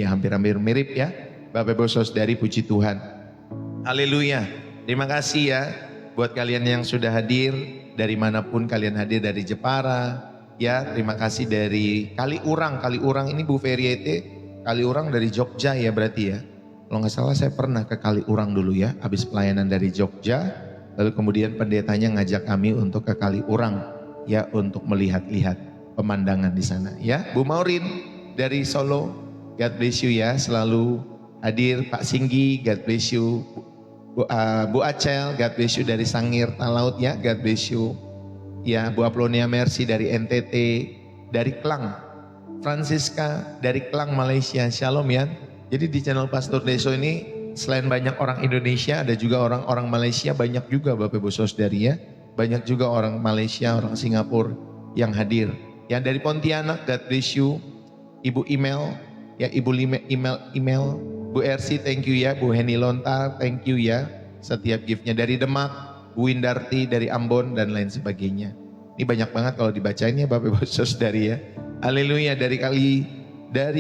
Ya, hampir-hampir mirip ya. Bapak Ibu Saudari, puji Tuhan. Haleluya. Terima kasih ya buat kalian yang sudah hadir dari manapun kalian hadir, dari Jepara. Ya, terima kasih dari Kaliurang. Kaliurang ini Bu Feriete, Kaliurang dari Jogja ya berarti ya. Kalau nggak salah saya pernah ke Kaliurang dulu ya, habis pelayanan dari Jogja. Lalu kemudian pendetanya ngajak kami untuk ke Kaliurang ya, untuk melihat-lihat pemandangan di sana ya. Bu Maureen dari Solo, God bless you ya, selalu hadir. Pak Singgi, God bless you. Bu Acel, God bless you dari Sangir Talaut ya, God bless you. Ya, Bu Aplonia Mercy dari NTT, dari Klang. Francisca dari Klang Malaysia, Shalom ya. Jadi di channel Pastor Deso ini selain banyak orang Indonesia, ada juga orang-orang Malaysia, banyak juga Bapak Ibu Saudari ya. Banyak juga orang Malaysia, orang Singapura yang hadir. Ya, dari Pontianak, God bless you. Ibu Email, ya Ibu email, Bu Ersi, thank you ya. Bu Heni Lontar, thank you ya. Setiap giftnya dari Demak, Bu Windarti dari Ambon dan lain sebagainya. Ini banyak banget kalau dibacain ya Bapak Ibu Saudari ya. Haleluya. Dari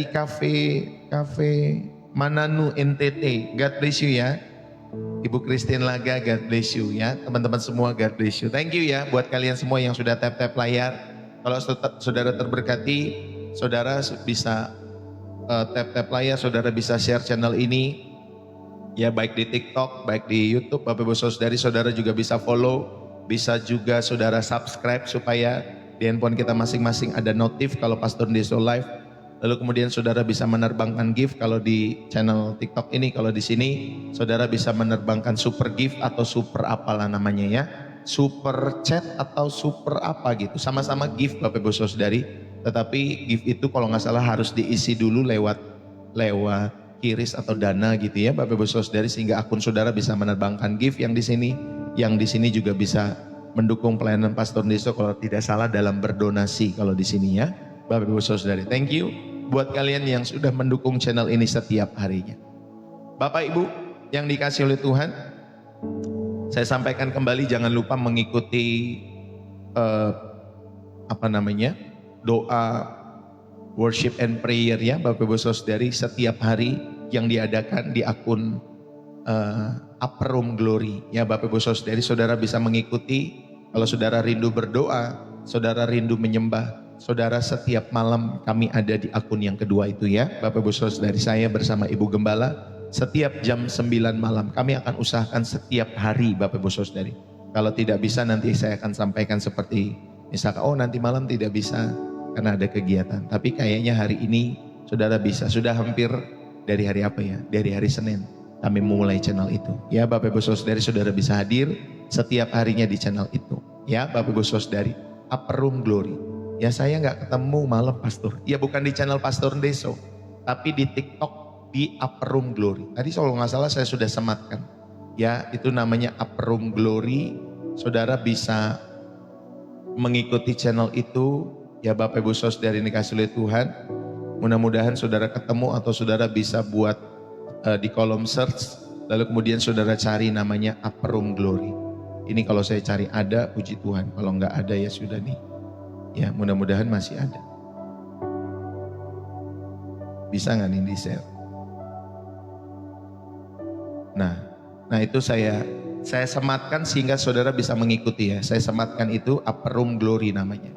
kafe Mananu NTT, God bless you ya. Ibu Christine Laga, God bless you ya. Teman-teman semua, God bless you. Thank you ya buat kalian semua yang sudah tap-tap layar. Kalau saudara terberkati, saudara bisa tap-tap layar, saudara bisa share channel ini. Ya, baik di TikTok, baik di YouTube, Bapak Ibu Saudari, saudara juga bisa follow. Bisa juga saudara subscribe supaya di handphone kita masing-masing ada notif kalau Pastor Deso live. Lalu kemudian saudara bisa menerbangkan gift kalau di channel TikTok ini. Kalau di sini saudara bisa menerbangkan super gift atau super apalah namanya ya. Super chat atau super apa gitu. Sama-sama gift Bapak Ibu Saudari. Tetapi gift itu kalau nggak salah harus diisi dulu lewat kiris atau dana gitu ya Bapak Ibu Saudari, sehingga akun saudara bisa menerbangkan gift yang di sini. Yang di sini juga bisa mendukung pelayanan Pastor Deso kalau tidak salah dalam berdonasi kalau di sini ya Bapak Ibu Saudari. Thank you buat kalian yang sudah mendukung channel ini setiap harinya. Bapak Ibu yang dikasih oleh Tuhan, saya sampaikan kembali, jangan lupa mengikuti doa worship and prayer ya Bapak Ibu Saudari setiap hari yang diadakan di akun Upper Room Glory ya Bapak Ibu Saudari. Saudara bisa mengikuti kalau saudara rindu berdoa, saudara rindu menyembah, saudara setiap malam kami ada di akun yang kedua itu ya Bapak Ibu Saudari. Saya bersama Ibu Gembala setiap jam 9 malam kami akan usahakan setiap hari Bapak Ibu Saudari. Kalau tidak bisa nanti saya akan sampaikan seperti misalkan nanti malam tidak bisa karena ada kegiatan. Tapi kayaknya hari ini saudara bisa, sudah hampir dari hari apa ya? Dari hari Senin kami memulai channel itu. Ya Bapak Ibu Saudari, saudara bisa hadir setiap harinya di channel itu. Ya Bapak Ibu Saudari, Upper Room Glory. Ya saya nggak ketemu malam Pastor. Ya bukan di channel Pastor Deso, tapi di TikTok di Upper Room Glory. Tadi kalau nggak salah saya sudah sematkan. Ya itu namanya Upper Room Glory. Saudara bisa mengikuti channel itu. Ya Bapak Ibu Saudari ini dikasih oleh Tuhan. Mudah-mudahan saudara ketemu atau saudara bisa buat di kolom search, lalu kemudian saudara cari namanya Upper Room Glory. Ini kalau saya cari ada, puji Tuhan. Kalau nggak ada ya sudah nih. Ya mudah-mudahan masih ada. Bisa nggak nih di share? Nah itu saya sematkan sehingga saudara bisa mengikuti ya. Saya sematkan itu Upper Room Glory namanya.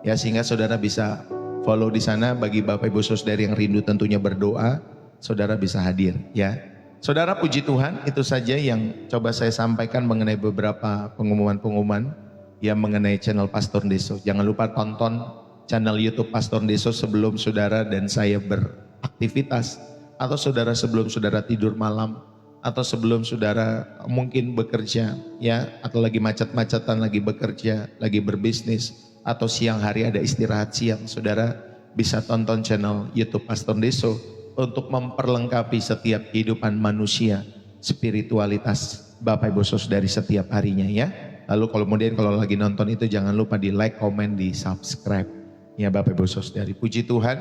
Ya sehingga saudara bisa follow di sana. Bagi Bapak Ibu Saudari yang rindu tentunya berdoa, saudara bisa hadir ya. Saudara, puji Tuhan, itu saja yang coba saya sampaikan mengenai beberapa pengumuman-pengumuman yang mengenai channel Pastor Deso. Jangan lupa tonton channel YouTube Pastor Deso sebelum saudara dan saya beraktivitas, atau saudara sebelum saudara tidur malam, atau sebelum saudara mungkin bekerja ya, atau lagi macet-macetan lagi bekerja, lagi berbisnis, atau siang hari ada istirahat siang, saudara bisa tonton channel YouTube Pastor Deso untuk memperlengkapi setiap kehidupan manusia, spiritualitas Bapak Ibu Saudari setiap harinya ya. Lalu kalau lagi nonton itu jangan lupa di like, komen, di subscribe ya Bapak Ibu Saudari. Puji Tuhan.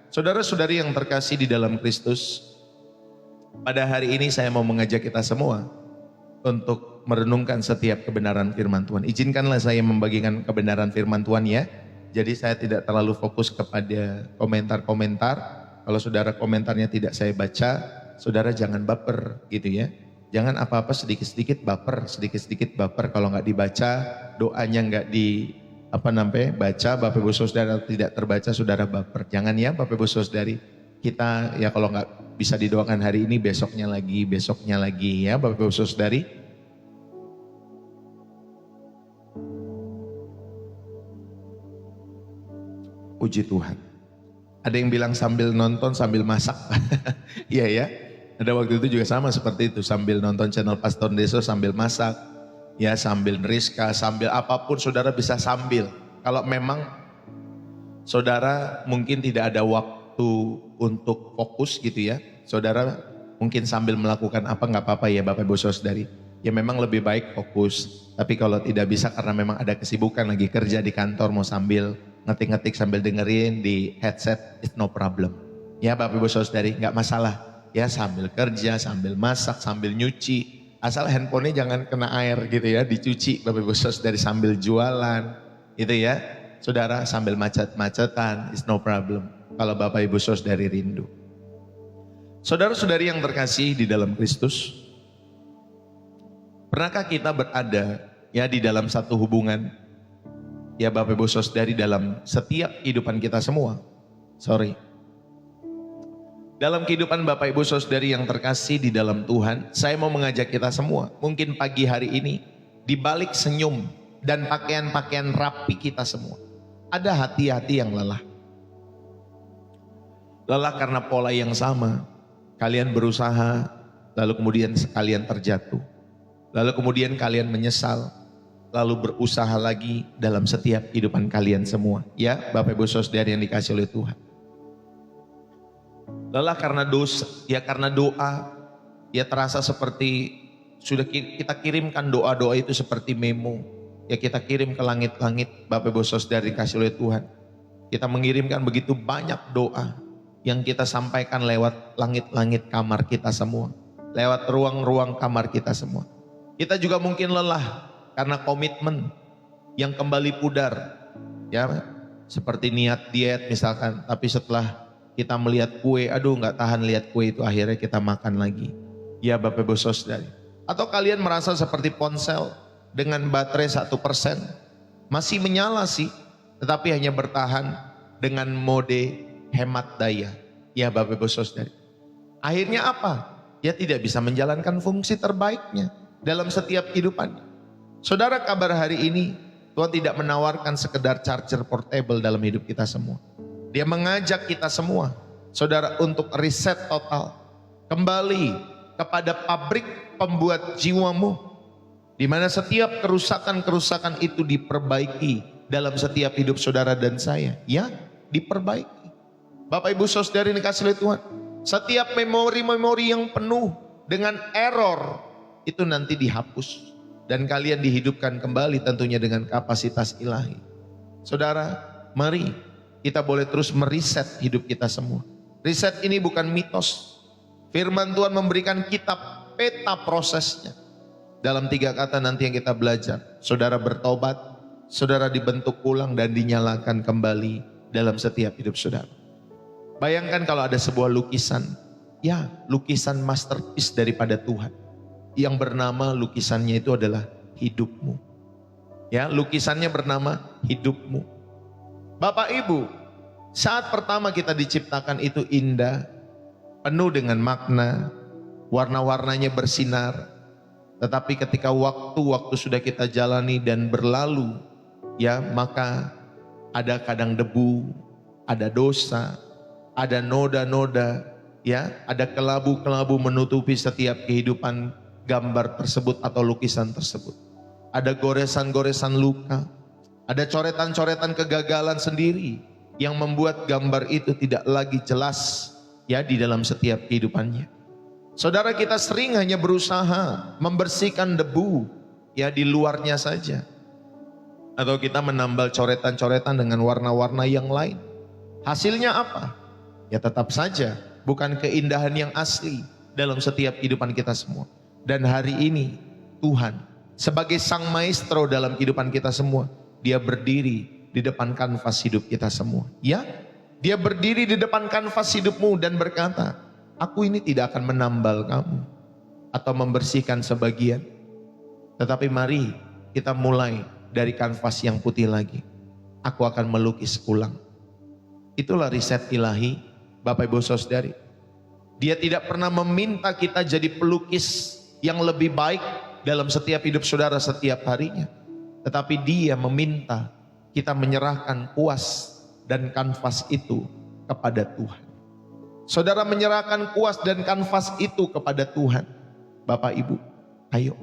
Saudara-saudari yang terkasih di dalam Kristus, pada hari ini saya mau mengajak kita semua untuk merenungkan setiap kebenaran firman Tuhan. Izinkanlah saya membagikan kebenaran firman Tuhan ya. Jadi saya tidak terlalu fokus kepada komentar-komentar, Kalau saudara komentarnya tidak saya baca, saudara jangan baper gitu ya. Jangan apa-apa sedikit-sedikit baper, sedikit-sedikit baper. Kalau nggak dibaca, doanya nggak baca, Bapak Ibu Saudara tidak terbaca, saudara baper. Jangan ya Bapak Ibu Saudari. Kita ya kalau nggak bisa didoakan hari ini, besoknya lagi ya Bapak Ibu Saudari. Puji Tuhan. Ada yang bilang sambil nonton sambil masak. Iya ya. Ada waktu itu juga sama seperti itu, sambil nonton channel Pastor Deso sambil masak. Ya sambil neriska, sambil apapun saudara bisa sambil. Kalau memang saudara mungkin tidak ada waktu untuk fokus gitu ya. Saudara mungkin sambil melakukan apa nggak apa-apa ya Bapak Ibu Saudari. Ya memang lebih baik fokus. Tapi kalau tidak bisa karena memang ada kesibukan lagi kerja di kantor mau sambil ngetik-ngetik sambil dengerin di headset, it's no problem. Ya Bapak Ibu Saudari nggak masalah. Ya sambil kerja, sambil masak, sambil nyuci. Asal handphonenya jangan kena air gitu ya, dicuci Bapak Ibu Saudari sambil jualan gitu ya. Saudara sambil macet-macetan, it's no problem. Kalau Bapak Ibu Saudari rindu. Saudara-saudari yang terkasih di dalam Kristus, pernahkah kita berada ya di dalam satu hubungan? Ya Bapak Ibu Saudari dalam setiap kehidupan kita semua. Dalam kehidupan Bapak Ibu Saudari yang terkasih di dalam Tuhan, saya mau mengajak kita semua, mungkin pagi hari ini, di balik senyum dan pakaian-pakaian rapi kita semua, ada hati-hati yang lelah. Lelah karena pola yang sama, kalian berusaha, lalu kemudian kalian terjatuh. Lalu kemudian kalian menyesal, lalu berusaha lagi dalam setiap kehidupan kalian semua. Ya Bapak Ibu Saudari yang dikasih oleh Tuhan. Lelah karena dosa, ya karena doa, ya terasa seperti sudah kita kirimkan doa-doa itu seperti memo. Ya kita kirim ke langit-langit, Bapak Ibu Saudari dikasih oleh Tuhan. Kita mengirimkan begitu banyak doa yang kita sampaikan lewat langit-langit kamar kita semua. Lewat ruang-ruang kamar kita semua. Kita juga mungkin lelah karena komitmen yang kembali pudar. Ya seperti niat diet misalkan, tapi setelah kita melihat kue, aduh nggak tahan lihat kue itu, akhirnya kita makan lagi. Ya Bapak Ibu Saudari. Atau kalian merasa seperti ponsel dengan baterai 1%. Masih menyala sih, tetapi hanya bertahan dengan mode hemat daya. Ya Bapak Ibu Saudari. Akhirnya apa? Ya tidak bisa menjalankan fungsi terbaiknya dalam setiap kehidupan. Saudara, kabar hari ini, Tuhan tidak menawarkan sekedar charger portable dalam hidup kita semua. Dia mengajak kita semua, saudara, untuk riset total. Kembali kepada pabrik pembuat jiwamu. Di mana setiap kerusakan-kerusakan itu diperbaiki dalam setiap hidup saudara dan saya. Ya, diperbaiki. Bapak Ibu Saudari dikasih oleh Tuhan. Setiap memori-memori yang penuh dengan error, itu nanti dihapus. Dan kalian dihidupkan kembali tentunya dengan kapasitas ilahi. Saudara, mari kita boleh terus meriset hidup kita semua. Riset ini bukan mitos. Firman Tuhan memberikan kitab peta prosesnya. Dalam 3 kata nanti yang kita belajar. Saudara bertobat, saudara dibentuk ulang dan dinyalakan kembali dalam setiap hidup saudara. Bayangkan kalau ada sebuah lukisan. Ya, lukisan masterpiece daripada Tuhan. Yang bernama lukisannya itu adalah hidupmu. Ya, lukisannya bernama hidupmu. Bapak Ibu, saat pertama kita diciptakan itu indah, penuh dengan makna, warna-warnanya bersinar. Tetapi ketika waktu sudah kita jalani dan berlalu, ya maka ada kadang debu, ada dosa, ada noda-noda, ya ada kelabu-kelabu menutupi setiap kehidupan gambar tersebut atau lukisan tersebut. Ada goresan-goresan luka. Ada coretan-coretan kegagalan sendiri yang membuat gambar itu tidak lagi jelas ya di dalam setiap kehidupannya. Saudara, kita sering hanya berusaha membersihkan debu ya di luarnya saja. Atau kita menambal coretan-coretan dengan warna-warna yang lain. Hasilnya apa? Ya tetap saja bukan keindahan yang asli dalam setiap kehidupan kita semua. Dan hari ini Tuhan sebagai sang maestro dalam kehidupan kita semua, Dia berdiri di depan kanvas hidup kita semua. Ya, Dia berdiri di depan kanvas hidupmu dan berkata, aku ini tidak akan menambal kamu atau membersihkan sebagian. Tetapi mari kita mulai dari kanvas yang putih lagi. Aku akan melukis ulang. Itulah riset ilahi, Bapak Ibu Saudari. Dia tidak pernah meminta kita jadi pelukis yang lebih baik dalam setiap hidup saudara setiap harinya. Tetapi dia meminta kita menyerahkan kuas dan kanvas itu kepada Tuhan. Saudara menyerahkan kuas dan kanvas itu kepada Tuhan. Bapak Ibu, ayo.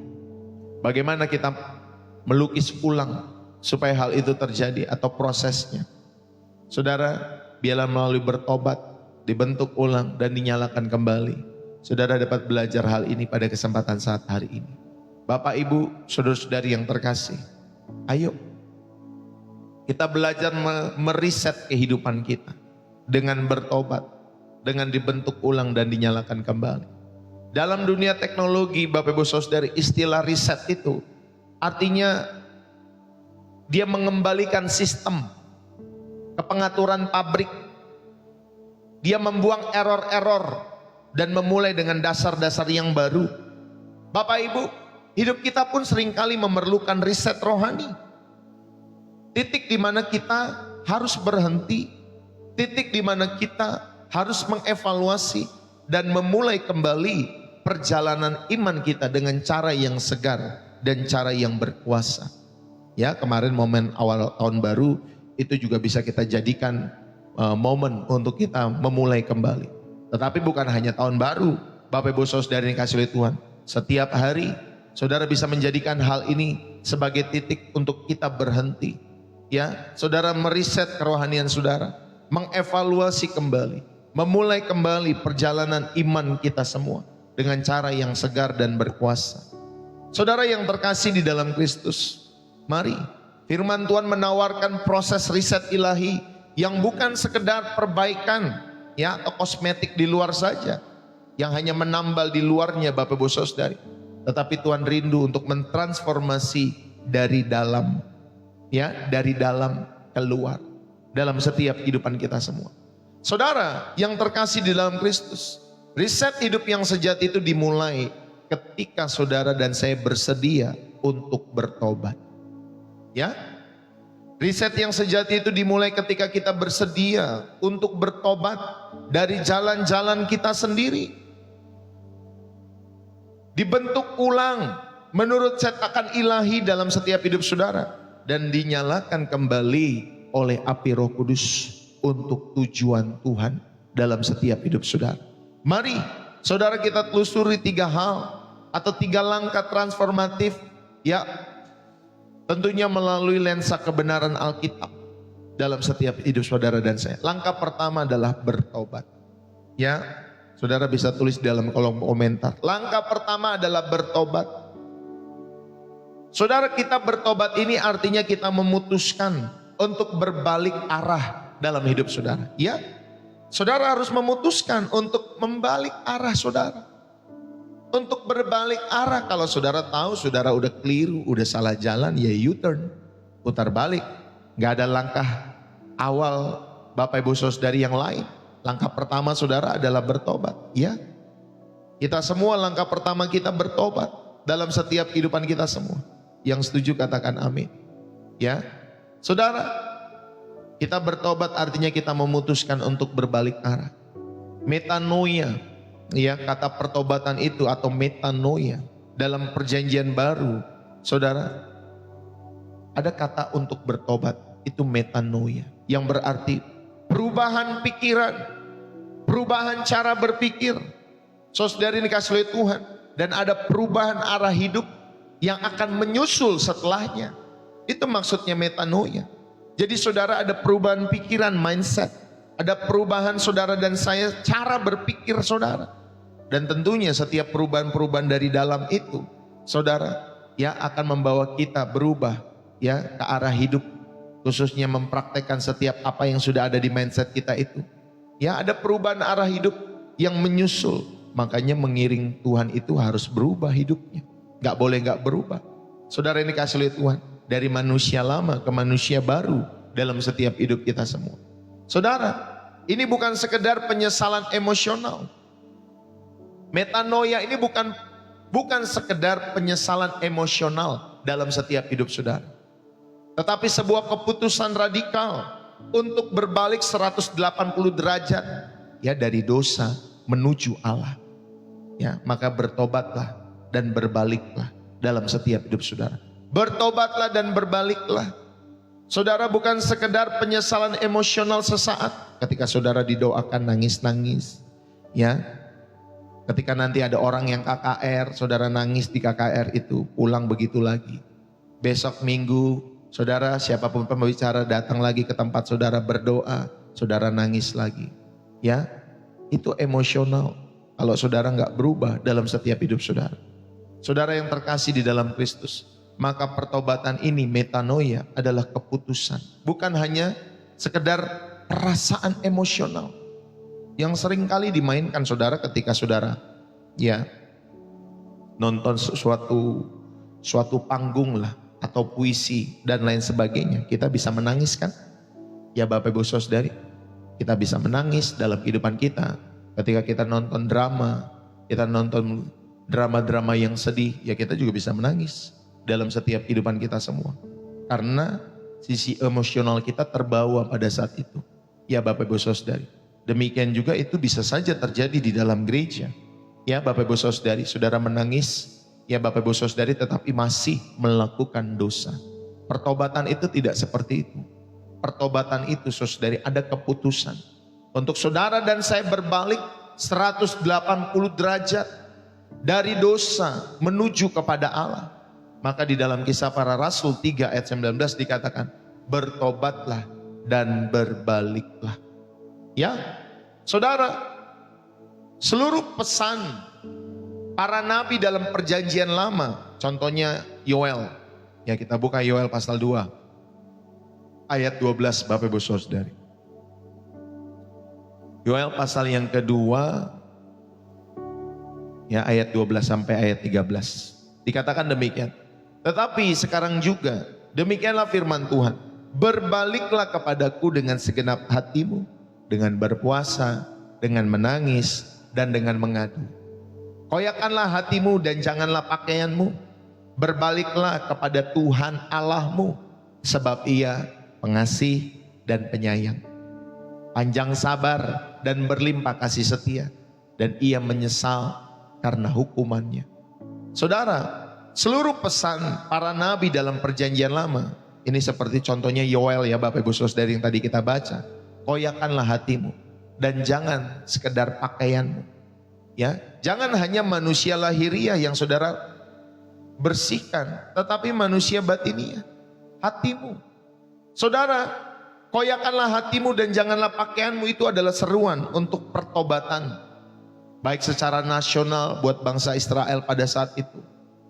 Bagaimana kita melukis ulang supaya hal itu terjadi atau prosesnya? Saudara, biarlah melalui bertobat, dibentuk ulang dan dinyalakan kembali. Saudara dapat belajar hal ini pada kesempatan saat hari ini. Bapak Ibu, saudara-saudari yang terkasih, ayo kita belajar meriset kehidupan kita dengan bertobat, dengan dibentuk ulang dan dinyalakan kembali. Dalam dunia teknologi, Bapak Ibu Saudari, istilah riset itu artinya dia mengembalikan sistem ke pengaturan pabrik. Dia membuang error-error dan memulai dengan dasar-dasar yang baru. Bapak Ibu, hidup kita pun seringkali memerlukan riset rohani. Titik di mana kita harus berhenti, titik di mana kita harus mengevaluasi dan memulai kembali perjalanan iman kita dengan cara yang segar dan cara yang berkuasa. Ya, kemarin momen awal tahun baru itu juga bisa kita jadikan momen untuk kita memulai kembali. Tetapi bukan hanya tahun baru, Bapak Ibu Saudara yang dikasihi oleh Tuhan. Setiap hari saudara bisa menjadikan hal ini sebagai titik untuk kita berhenti. Ya, saudara meriset kerohanian saudara, mengevaluasi kembali, memulai kembali perjalanan iman kita semua dengan cara yang segar dan berkuasa. Saudara yang terkasih di dalam Kristus, mari firman Tuhan menawarkan proses riset ilahi yang bukan sekedar perbaikan ya atau kosmetik di luar saja, yang hanya menambal di luarnya Bapak Ibu Saudari, tetapi Tuhan rindu untuk mentransformasi dari dalam. Ya, dari dalam keluar dalam setiap kehidupan kita semua. Saudara yang terkasih di dalam Kristus, riset hidup yang sejati itu dimulai ketika saudara dan saya bersedia untuk bertobat. Ya, riset yang sejati itu dimulai ketika kita bersedia untuk bertobat dari jalan-jalan kita sendiri. Dibentuk ulang menurut cetakan ilahi dalam setiap hidup saudara. Dan dinyalakan kembali oleh api Roh Kudus untuk tujuan Tuhan dalam setiap hidup saudara. Mari saudara kita telusuri 3 hal atau 3 langkah transformatif ya, tentunya melalui lensa kebenaran Alkitab dalam setiap hidup saudara dan saya. Langkah pertama adalah bertobat. Ya, saudara bisa tulis dalam kolom komentar. Langkah pertama adalah bertobat. Saudara, kita bertobat ini artinya kita memutuskan untuk berbalik arah dalam hidup saudara. Ya, saudara harus memutuskan untuk membalik arah saudara. Untuk berbalik arah, kalau saudara tahu saudara udah keliru, udah salah jalan, ya U-turn, putar balik. Gak ada langkah awal Bapak Ibu Saudari yang lain. Langkah pertama saudara adalah bertobat. Ya, kita semua langkah pertama kita bertobat dalam setiap kehidupan kita semua. Yang setuju katakan amin. Ya, saudara, kita bertobat artinya kita memutuskan untuk berbalik arah. Metanoia, ya, kata pertobatan itu atau metanoia dalam perjanjian baru, saudara, ada kata untuk bertobat itu metanoia, yang berarti perubahan pikiran, perubahan cara berpikir. Saudara ini dikasihi oleh Tuhan, dan ada perubahan arah hidup yang akan menyusul setelahnya. Itu maksudnya metanoia. Jadi saudara ada perubahan pikiran, mindset. Ada perubahan saudara dan saya, cara berpikir saudara. Dan tentunya setiap perubahan-perubahan dari dalam itu, saudara, ya akan membawa kita berubah ya ke arah hidup. Khususnya mempraktekkan setiap apa yang sudah ada di mindset kita itu. Ya, ada perubahan arah hidup yang menyusul. Makanya mengiring Tuhan itu harus berubah hidupnya. Gak boleh gak berubah. Saudara ini kasih oleh Tuhan. Dari manusia lama ke manusia baru dalam setiap hidup kita semua. Saudara, ini bukan sekedar penyesalan emosional. Metanoia ini bukan sekedar penyesalan emosional dalam setiap hidup saudara. Tetapi sebuah keputusan radikal untuk berbalik 180 derajat ya dari dosa menuju Allah. Ya, maka bertobatlah dan berbaliklah dalam setiap hidup saudara. Bertobatlah dan berbaliklah. Saudara, bukan sekedar penyesalan emosional sesaat ketika saudara didoakan nangis-nangis. Ya. Ketika nanti ada orang yang KKR, saudara nangis di KKR itu, pulang begitu lagi. Besok minggu, saudara siapapun pembicara datang lagi ke tempat saudara berdoa, saudara nangis lagi. Ya, itu emosional kalau saudara nggak berubah dalam setiap hidup saudara. Saudara yang terkasih di dalam Kristus, maka pertobatan ini metanoia adalah keputusan. Bukan hanya sekedar perasaan emosional yang sering kali dimainkan saudara ketika saudara ya nonton suatu panggung lah atau puisi dan lain sebagainya. Kita bisa menangis kan? Ya Bapak Ibu Saudari, kita bisa menangis dalam kehidupan kita ketika kita nonton drama, kita nonton drama-drama yang sedih, ya kita juga bisa menangis dalam setiap kehidupan kita semua. Karena sisi emosional kita terbawa pada saat itu. Ya Bapak Ibu Saudari. Demikian juga itu bisa saja terjadi di dalam gereja. Ya Bapak Ibu Saudari, saudara menangis, ya Bapak Ibu Saudari tetapi masih melakukan dosa. Pertobatan itu tidak seperti itu. Pertobatan itu saudari ada keputusan. Untuk saudara dan saya berbalik 180 derajat dari dosa menuju kepada Allah. Maka di dalam Kisah Para Rasul 3 ayat 19 dikatakan, bertobatlah dan berbaliklah. Ya, saudara, seluruh pesan para nabi dalam perjanjian lama, contohnya Yoel. Ya, kita buka Yoel pasal 2 ayat 12 Bapak Ibu Saudari. Yoel pasal yang kedua ya ayat 12 sampai ayat 13. Dikatakan demikian. Tetapi sekarang juga demikianlah firman Tuhan, berbaliklah kepadaku dengan segenap hatimu, dengan berpuasa, dengan menangis, dan dengan mengadu. Koyakkanlah hatimu dan janganlah pakaianmu. Berbaliklah kepada Tuhan Allahmu, sebab Ia pengasih dan penyayang, panjang sabar dan berlimpah kasih setia, dan Ia menyesal karena hukumannya. Saudara, seluruh pesan para nabi dalam perjanjian lama, ini seperti contohnya Yoel ya Bapak Ibu Saudari yang tadi kita baca. Koyakkanlah hatimu dan jangan sekedar pakaianmu. Ya, jangan hanya manusia lahiriah yang saudara bersihkan, tetapi manusia batiniah, hatimu. Saudara, koyakkanlah hatimu dan janganlah pakaianmu, itu adalah seruan untuk pertobatan. Baik secara nasional buat bangsa Israel pada saat itu,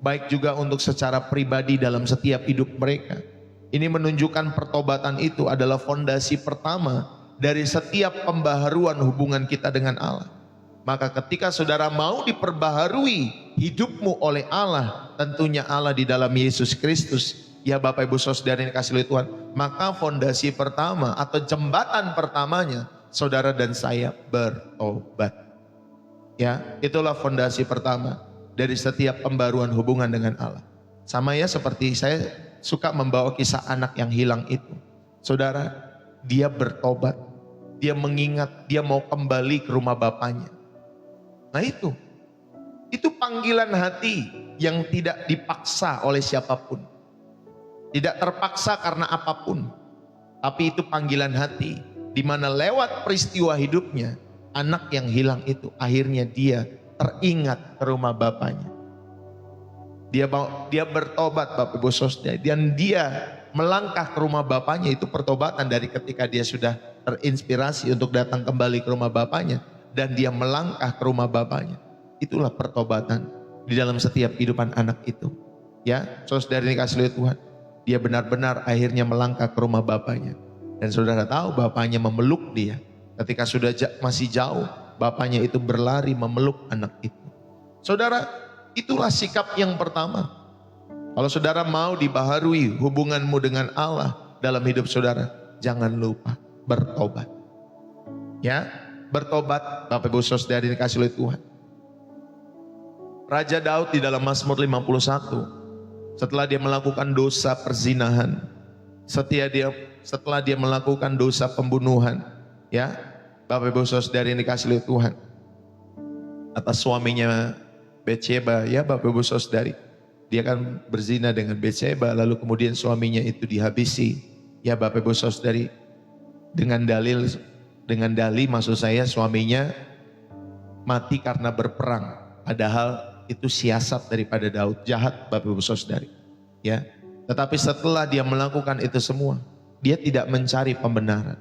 baik juga untuk secara pribadi dalam setiap hidup mereka. Ini menunjukkan pertobatan itu adalah fondasi pertama dari setiap pembaharuan hubungan kita dengan Allah. Maka ketika saudara mau diperbaharui hidupmu oleh Allah, tentunya Allah di dalam Yesus Kristus, ya Bapak Ibu Saudara yang kasih oleh Tuhan, maka fondasi pertama atau jembatan pertamanya, saudara dan saya bertobat. Ya, itulah fondasi pertama dari setiap pembaruan hubungan dengan Allah. Sama ya seperti saya suka membawa kisah anak yang hilang itu. Saudara, dia bertobat, dia mengingat, dia mau kembali ke rumah bapaknya. Nah itu panggilan hati yang tidak dipaksa oleh siapapun. Tidak terpaksa karena apapun. Tapi itu panggilan hati, di mana lewat peristiwa hidupnya, anak yang hilang itu akhirnya dia teringat ke rumah bapaknya. Dia bertobat Bapak Ibu Saudara, dan dia melangkah ke rumah bapaknya. Itu pertobatan dari ketika dia sudah terinspirasi untuk datang kembali ke rumah bapaknya, dan dia melangkah ke rumah bapaknya. Itulah pertobatan di dalam setiap kehidupan anak itu. Ya, saudara dikasih oleh Tuhan, dia benar-benar akhirnya melangkah ke rumah bapaknya. Dan saudara tahu bapaknya memeluk dia. Ketika sudah masih jauh, bapaknya itu berlari memeluk anak itu. Saudara, itulah sikap yang pertama. Kalau saudara mau dibaharui hubunganmu dengan Allah dalam hidup saudara, jangan lupa bertobat. Ya, bertobat Bapak Ibu Saudara dikasih oleh Tuhan. Raja Daud di dalam Mazmur 51, setelah dia melakukan dosa perzinahan, setelah dia melakukan dosa pembunuhan, ya, Bapak Ibu Saudara yang dikasih oleh Tuhan, atas suaminya Betsheba, ya Bapak Ibu Saudari, dia kan berzina dengan Betsheba, lalu kemudian suaminya itu dihabisi, ya Bapak Ibu Saudari, dengan dalih maksud saya suaminya mati karena berperang, padahal itu siasat daripada Daud, jahat Bapak Ibu Saudari, ya. Tetapi setelah dia melakukan itu semua, dia tidak mencari pembenaran.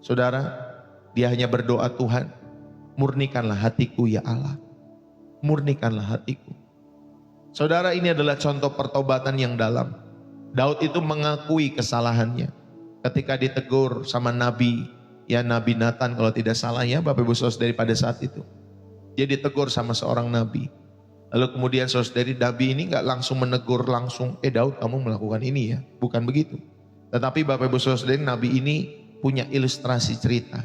Saudara, dia hanya berdoa, Tuhan, murnikanlah hatiku ya Allah, murnikanlah hatiku. Saudara, ini adalah contoh pertobatan yang dalam. Daud itu mengakui kesalahannya ketika ditegur sama Nabi, ya Nabi Nathan kalau tidak salah ya Bapak Ibu Saudari pada saat itu. Dia ditegur sama seorang Nabi. Lalu kemudian saudari, Nabi ini gak langsung menegur langsung, Daud kamu melakukan ini ya. Bukan begitu. Tetapi Bapak Ibu Saudari, Nabi ini punya ilustrasi cerita.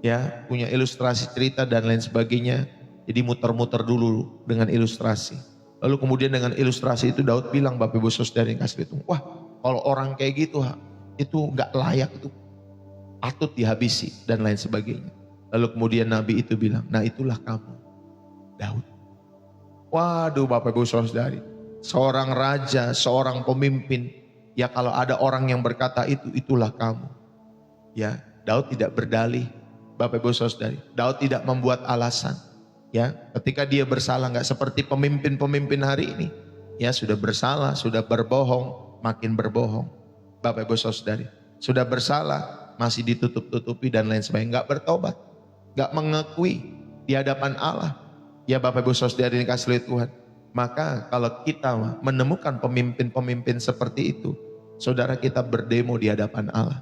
Ya, punya ilustrasi cerita dan lain sebagainya. Jadi muter-muter dulu dengan ilustrasi. Lalu kemudian dengan ilustrasi itu Daud bilang, Bapak Ibu Saudari yang kasih itu, wah kalau orang kayak gitu itu gak layak, itu patut dihabisi dan lain sebagainya. Lalu kemudian Nabi itu bilang, nah itulah kamu Daud. Waduh Bapak Ibu Saudari, seorang raja, seorang pemimpin, ya kalau ada orang yang berkata itu, itulah kamu. Ya, Daud tidak berdalih, Bapak Ibu Saudari. Daud tidak membuat alasan. Ya, ketika dia bersalah, nggak seperti pemimpin-pemimpin hari ini. Ya, sudah bersalah, sudah berbohong, makin berbohong. Bapak Ibu Saudari, sudah bersalah, masih ditutup-tutupi dan lain sebagainya, nggak bertobat, nggak mengakui di hadapan Allah. Ya Bapak Ibu Saudari dikasih oleh Tuhan. Maka kalau kita menemukan pemimpin-pemimpin seperti itu, saudara, kita berdemo di hadapan Allah.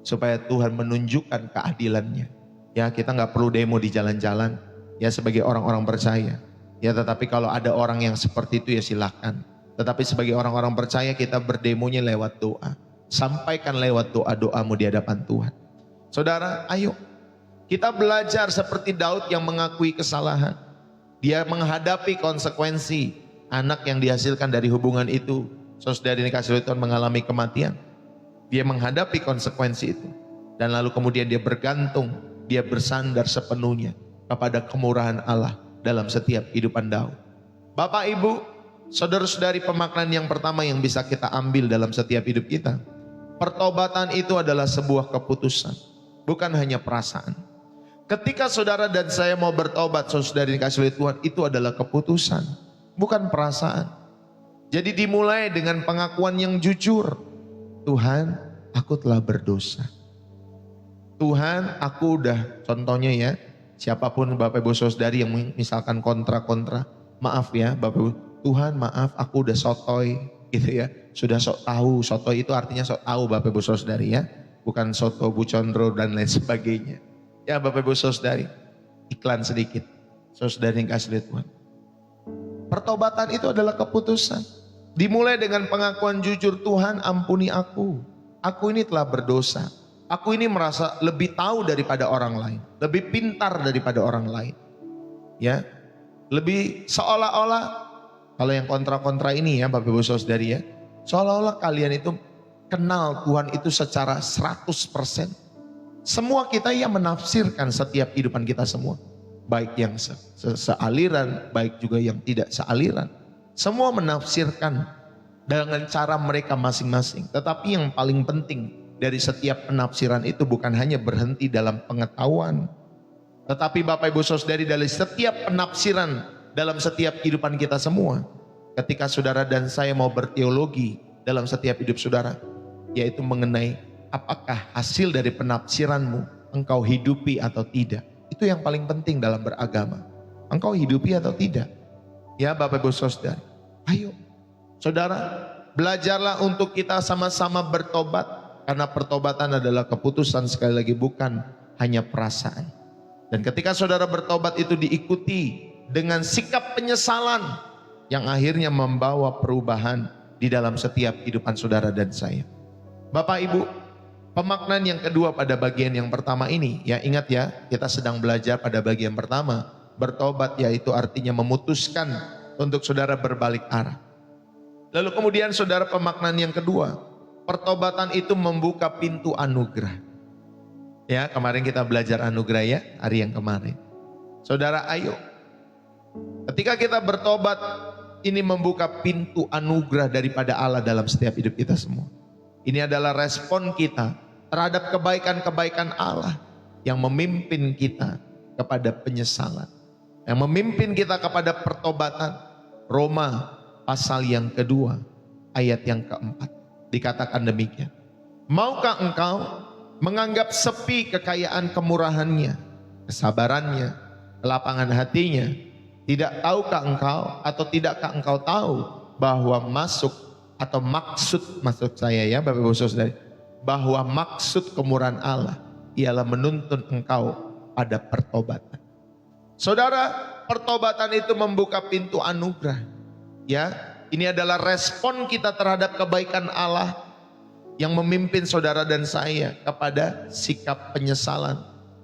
Supaya Tuhan menunjukkan keadilannya. Ya, kita nggak perlu demo di jalan-jalan. Ya, sebagai orang-orang percaya. Ya, tetapi kalau ada orang yang seperti itu ya silakan. Tetapi sebagai orang-orang percaya kita berdemonya lewat doa. Sampaikan lewat doa-doamu di hadapan Tuhan. Saudara, ayo. Kita belajar seperti Daud yang mengakui kesalahan. Dia menghadapi konsekuensi anak yang dihasilkan dari hubungan itu. Saudara dikasih oleh Tuhan mengalami kematian. Dia menghadapi konsekuensi itu. Dan lalu kemudian dia bergantung, dia bersandar sepenuhnya kepada kemurahan Allah dalam setiap kehidupan Daud. Bapak Ibu, saudara-saudari, pemaknaan yang pertama yang bisa kita ambil dalam setiap hidup kita. Pertobatan itu adalah sebuah keputusan, bukan hanya perasaan. Ketika saudara dan saya mau bertobat, saudara dikasih oleh Tuhan, itu adalah keputusan, bukan perasaan. Jadi dimulai dengan pengakuan yang jujur. Tuhan, aku telah berdosa. Tuhan, aku udah, contohnya ya, siapapun Bapak Ibu Saudari yang misalkan kontra-kontra, maaf ya Bapak Ibu, Tuhan maaf aku udah sotoy gitu ya. Sudah sok tahu, sotoy itu artinya sok tahu Bapak Ibu Saudari ya. Bukan soto bucondro dan lain sebagainya. Ya Bapak Ibu Saudari, iklan sedikit. Saudari yang kasih lihat Tuhan. Pertobatan itu adalah keputusan. Dimulai dengan pengakuan jujur, Tuhan ampuni aku. Aku ini telah berdosa. Aku ini merasa lebih tahu daripada orang lain. Lebih pintar daripada orang lain. Ya, lebih seolah-olah, kalau yang kontra-kontra ini ya Bapak Ibu Saudari ya. Seolah-olah kalian itu kenal Tuhan itu secara 100%. Semua kita yang menafsirkan setiap kehidupan kita semua. Baik yang sealiran, baik juga yang tidak sealiran. Semua menafsirkan dengan cara mereka masing-masing. Tetapi yang paling penting dari setiap penafsiran itu bukan hanya berhenti dalam pengetahuan. Tetapi Bapak Ibu Saudari, dari setiap penafsiran dalam setiap kehidupan kita semua. Ketika saudara dan saya mau berteologi dalam setiap hidup saudara. Yaitu mengenai apakah hasil dari penafsiranmu engkau hidupi atau tidak. Itu yang paling penting dalam beragama. Engkau hidupi atau tidak. Ya Bapak Ibu Saudari, ayo saudara, belajarlah untuk kita sama-sama bertobat. Karena pertobatan adalah keputusan, sekali lagi bukan hanya perasaan. Dan ketika saudara bertobat itu diikuti dengan sikap penyesalan yang akhirnya membawa perubahan di dalam setiap kehidupan saudara dan saya. Bapak Ibu, Pemaknaan yang kedua pada bagian yang pertama ini, ya ingat ya, kita sedang belajar pada bagian pertama. Bertobat yaitu artinya memutuskan untuk saudara berbalik arah. Lalu kemudian saudara, pemaknaan yang kedua, pertobatan itu membuka pintu anugerah. Ya, kemarin kita belajar anugerah ya, hari yang kemarin. Saudara, ayo. Ketika kita bertobat, ini membuka pintu anugerah daripada Allah dalam setiap hidup kita semua. Ini adalah respon kita terhadap kebaikan-kebaikan Allah yang memimpin kita kepada penyesalan, yang memimpin kita kepada pertobatan. Roma pasal yang kedua, ayat yang keempat, dikatakan demikian. Maukah engkau menganggap sepi kekayaan kemurahannya, kesabarannya, kelapangan hatinya? Tidak tahukah engkau atau tidakkah engkau tahu bahwa maksud saya ya Bapak Ibu Saudara, bahwa maksud kemurahan Allah ialah menuntun engkau pada pertobatan. Saudara, pertobatan itu membuka pintu anugerah. Ya, ini adalah respon kita terhadap kebaikan Allah yang memimpin saudara dan saya kepada sikap penyesalan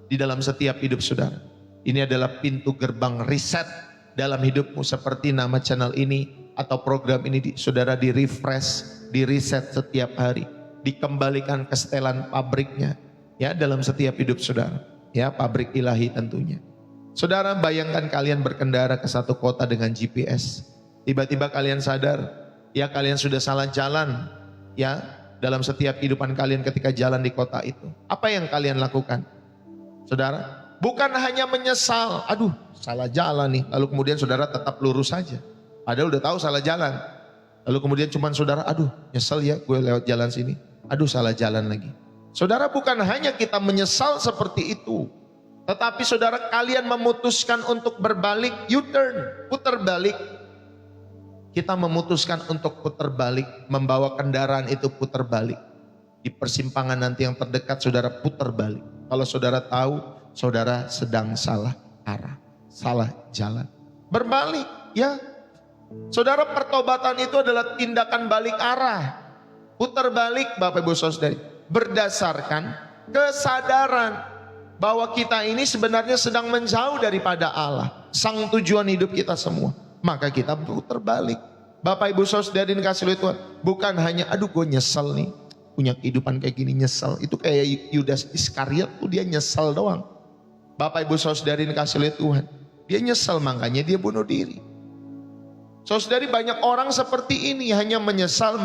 di dalam setiap hidup saudara. Ini adalah pintu gerbang riset dalam hidupmu, seperti nama channel ini atau program ini saudara di refresh, di reset setiap hari, dikembalikan ke setelan pabriknya ya dalam setiap hidup saudara. Ya, pabrik ilahi tentunya. Saudara, bayangkan kalian berkendara ke satu kota dengan GPS. Tiba-tiba kalian sadar, ya kalian sudah salah jalan ya dalam setiap kehidupan kalian ketika jalan di kota itu. Apa yang kalian lakukan? Saudara, bukan hanya menyesal, aduh salah jalan nih, lalu kemudian saudara tetap lurus saja. Padahal udah tahu salah jalan. Lalu kemudian cuman saudara, aduh nyesel ya gue lewat jalan sini, aduh salah jalan lagi. Saudara, bukan hanya kita menyesal seperti itu, tetapi saudara, kalian memutuskan untuk berbalik, U-turn, putar balik. Kita memutuskan untuk putar balik, membawa kendaraan itu putar balik. Di persimpangan nanti yang terdekat saudara putar balik. Kalau saudara tahu, saudara sedang salah arah, salah jalan. Berbalik, ya. Saudara, pertobatan itu adalah tindakan balik arah. Putar balik Bapak Ibu Saudari, berdasarkan kesadaran bahwa kita ini sebenarnya sedang menjauh daripada Allah, sang tujuan hidup kita semua. Maka kita putar balik. Bapak Ibu Saudari dikasih oleh Tuhan, bukan hanya aduh gue nyesel nih, punya kehidupan kayak gini nyesel. Itu kayak Yudas Iskariot tuh, dia nyesel doang. Bapak Ibu Saudari dikasih oleh Tuhan, dia nyesel makanya dia bunuh diri. Saudari, banyak orang seperti ini, hanya menyesal,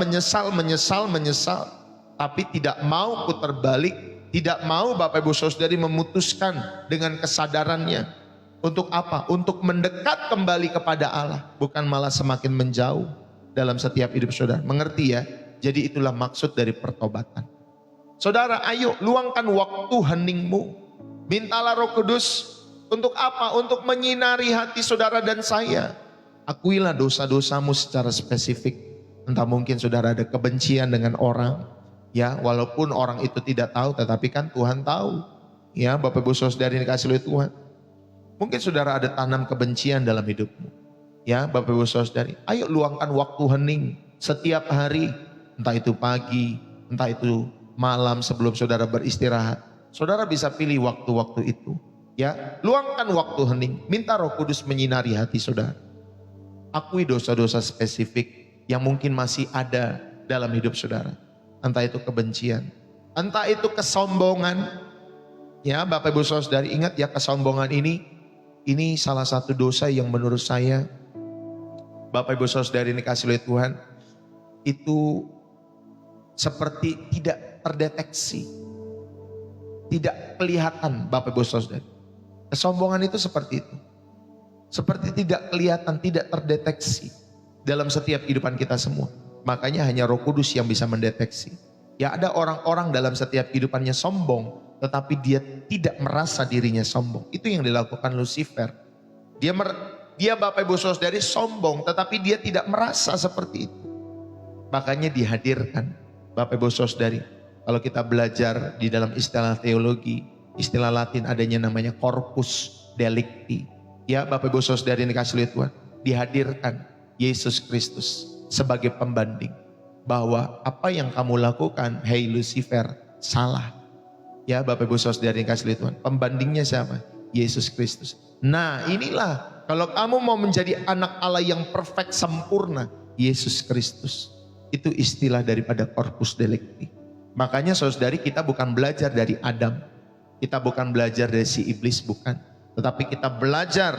tapi tidak mau putar balik, tidak mau Bapak Ibu Saudari memutuskan dengan kesadarannya. Untuk apa? Untuk mendekat kembali kepada Allah, bukan malah semakin menjauh dalam setiap hidup saudara. Mengerti ya? Jadi itulah maksud dari pertobatan. Saudara, ayo luangkan waktu heningmu. Mintalah Roh Kudus untuk apa? Untuk menyinari hati saudara dan saya. Akuilah dosa-dosamu secara spesifik. Entah mungkin saudara ada kebencian dengan orang, ya walaupun orang itu tidak tahu, tetapi kan Tuhan tahu. Ya Bapak Ibu Saudari dikasih oleh Tuhan. Mungkin saudara ada tanam kebencian dalam hidupmu. Ya Bapak Ibu Saudari, ayo luangkan waktu hening setiap hari. Entah itu pagi, entah itu malam sebelum saudara beristirahat. Saudara bisa pilih waktu-waktu itu. Ya, luangkan waktu hening. Minta Roh Kudus menyinari hati saudara. Akui dosa-dosa spesifik yang mungkin masih ada dalam hidup saudara. Entah itu kebencian, entah itu kesombongan. Ya Bapak Ibu Saudari, ingat ya, kesombongan ini salah satu dosa yang menurut saya, Bapak Ibu Saudari dikasih oleh Tuhan, itu seperti tidak terdeteksi, tidak kelihatan. Bapak Ibu Saudari, kesombongan itu seperti itu. Seperti tidak kelihatan, tidak terdeteksi dalam setiap kehidupan kita semua. Makanya hanya Roh Kudus yang bisa mendeteksi. Ya ada orang-orang dalam setiap kehidupannya sombong, tetapi dia tidak merasa dirinya sombong. Itu yang dilakukan Lucifer. Dia Bapak Ibu Saudari sombong, tetapi dia tidak merasa seperti itu. Makanya dihadirkan Bapak Ibu Saudari. Kalau kita belajar di dalam istilah teologi, istilah Latin adanya namanya corpus delicti. Ya Bapak Ibu Saudari yang dikasih oleh Tuhan, dihadirkan Yesus Kristus sebagai pembanding. Bahwa apa yang kamu lakukan, hei Lucifer, salah. Ya Bapak Ibu Saudara yang kasih Tuhan, pembandingnya siapa? Yesus Kristus. Nah inilah, kalau kamu mau menjadi anak Allah yang perfect, sempurna, Yesus Kristus. Itu istilah daripada corpus delicti. Makanya saudari, kita bukan belajar dari Adam. Kita bukan belajar dari si iblis, bukan. Tetapi kita belajar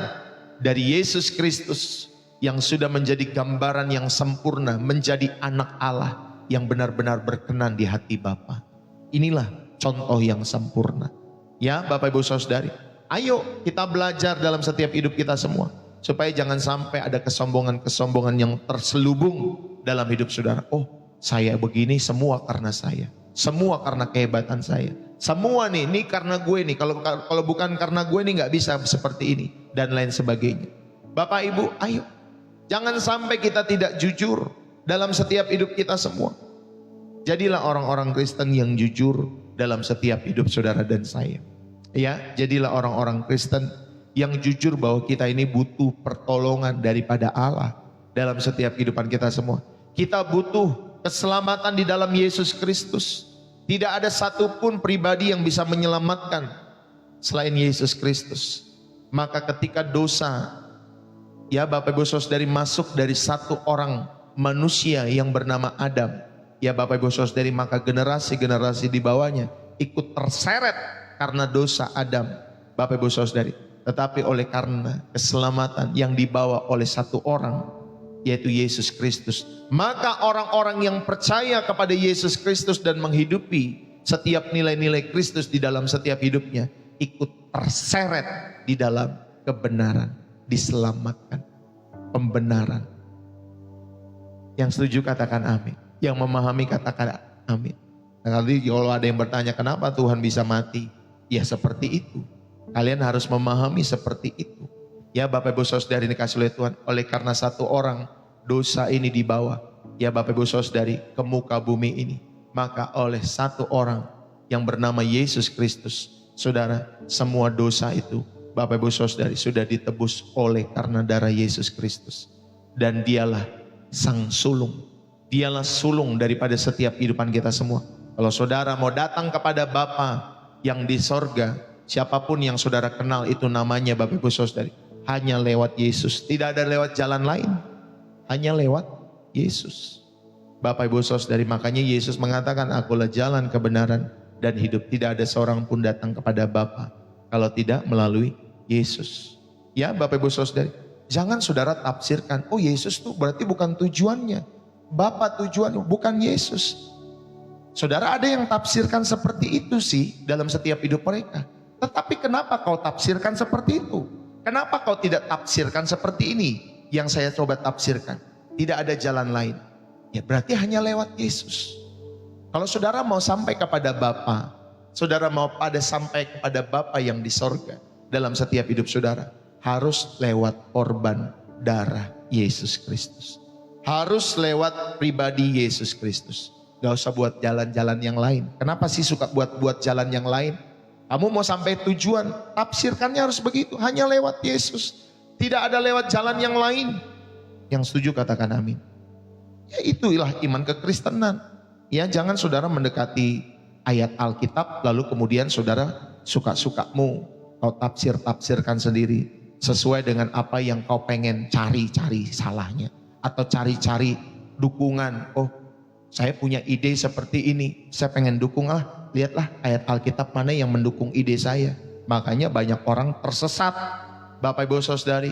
dari Yesus Kristus yang sudah menjadi gambaran yang sempurna, menjadi anak Allah yang benar-benar berkenan di hati Bapa. Inilah contoh yang sempurna. Ya Bapak Ibu Saudari, ayo kita belajar dalam setiap hidup kita semua. Supaya jangan sampai ada kesombongan-kesombongan yang terselubung dalam hidup saudara. Oh, saya begini semua karena saya. Semua karena kehebatan saya. Semua nih, ini karena gue nih. Kalau bukan karena gue nih nggak bisa seperti ini dan lain sebagainya. Bapak Ibu, ayo. Jangan sampai kita tidak jujur dalam setiap hidup kita semua. Jadilah orang-orang Kristen yang jujur dalam setiap hidup saudara dan saya. Ya, jadilah orang-orang Kristen yang jujur bahwa kita ini butuh pertolongan daripada Allah dalam setiap kehidupan kita semua. Kita butuh keselamatan di dalam Yesus Kristus. Tidak ada satupun pribadi yang bisa menyelamatkan selain Yesus Kristus. Maka ketika dosa, ya Bapak Ibu Saudari, masuk dari satu orang manusia yang bernama Adam, ya Bapak Ibu Saudari, maka generasi-generasi di bawahnya ikut terseret karena dosa Adam, Bapak Ibu Saudari. Tetapi oleh karena keselamatan yang dibawa oleh satu orang, yaitu Yesus Kristus, maka orang-orang yang percaya kepada Yesus Kristus dan menghidupi setiap nilai-nilai Kristus di dalam setiap hidupnya, ikut terseret di dalam kebenaran, diselamatkan, pembenaran. Yang setuju katakan amin. Yang memahami katakan amin. Nah, kalau ada yang bertanya kenapa Tuhan bisa mati, ya seperti itu. Kalian harus memahami seperti itu. Ya Bapak Ibu Saudari ini kasih oleh Tuhan, oleh karena satu orang dosa ini dibawa, ya Bapak Ibu Saudari, ke muka bumi ini, maka oleh satu orang yang bernama Yesus Kristus, saudara, semua dosa itu Bapak Ibu Saudari sudah ditebus oleh karena darah Yesus Kristus. Dan dialah sang sulung, dialah sulung daripada setiap kehidupan kita semua. Kalau saudara mau datang kepada Bapa yang di sorga, siapapun yang saudara kenal itu namanya Bapak Ibu Saudari, hanya lewat Yesus. Tidak ada lewat jalan lain, hanya lewat Yesus. Bapak Ibu Saudari, makanya Yesus mengatakan, akulah jalan, kebenaran, dan hidup. Tidak ada seorang pun datang kepada Bapa kalau tidak melalui Yesus. Ya Bapak Ibu Saudari, jangan saudara tafsirkan, oh Yesus tuh berarti bukan tujuannya, Bapa tujuannya, bukan Yesus. Saudara, ada yang tafsirkan seperti itu sih dalam setiap hidup mereka. Tetapi kenapa kau tafsirkan seperti itu? Kenapa kau tidak tafsirkan seperti ini yang saya coba tafsirkan? Tidak ada jalan lain. Ya berarti hanya lewat Yesus. Kalau saudara mau sampai kepada Bapa, saudara mau sampai kepada Bapa yang di sorga dalam setiap hidup saudara, harus lewat korban darah Yesus Kristus. Harus lewat pribadi Yesus Kristus. Gak usah buat jalan-jalan yang lain. Kenapa sih suka buat jalan yang lain? Kamu mau sampai tujuan, tafsirkannya harus begitu. Hanya lewat Yesus. Tidak ada lewat jalan yang lain. Yang setuju katakan amin. Ya itulah iman kekristenan. Ya jangan saudara mendekati ayat Alkitab lalu kemudian saudara suka-sukamu kau tafsirkan sendiri sesuai dengan apa yang kau pengen cari salahnya. Atau cari dukungan. Oh, saya punya ide seperti ini, saya pengen dukung lah. Lihatlah ayat Alkitab mana yang mendukung ide saya. Makanya banyak orang tersesat. Bapak Ibu Saudari,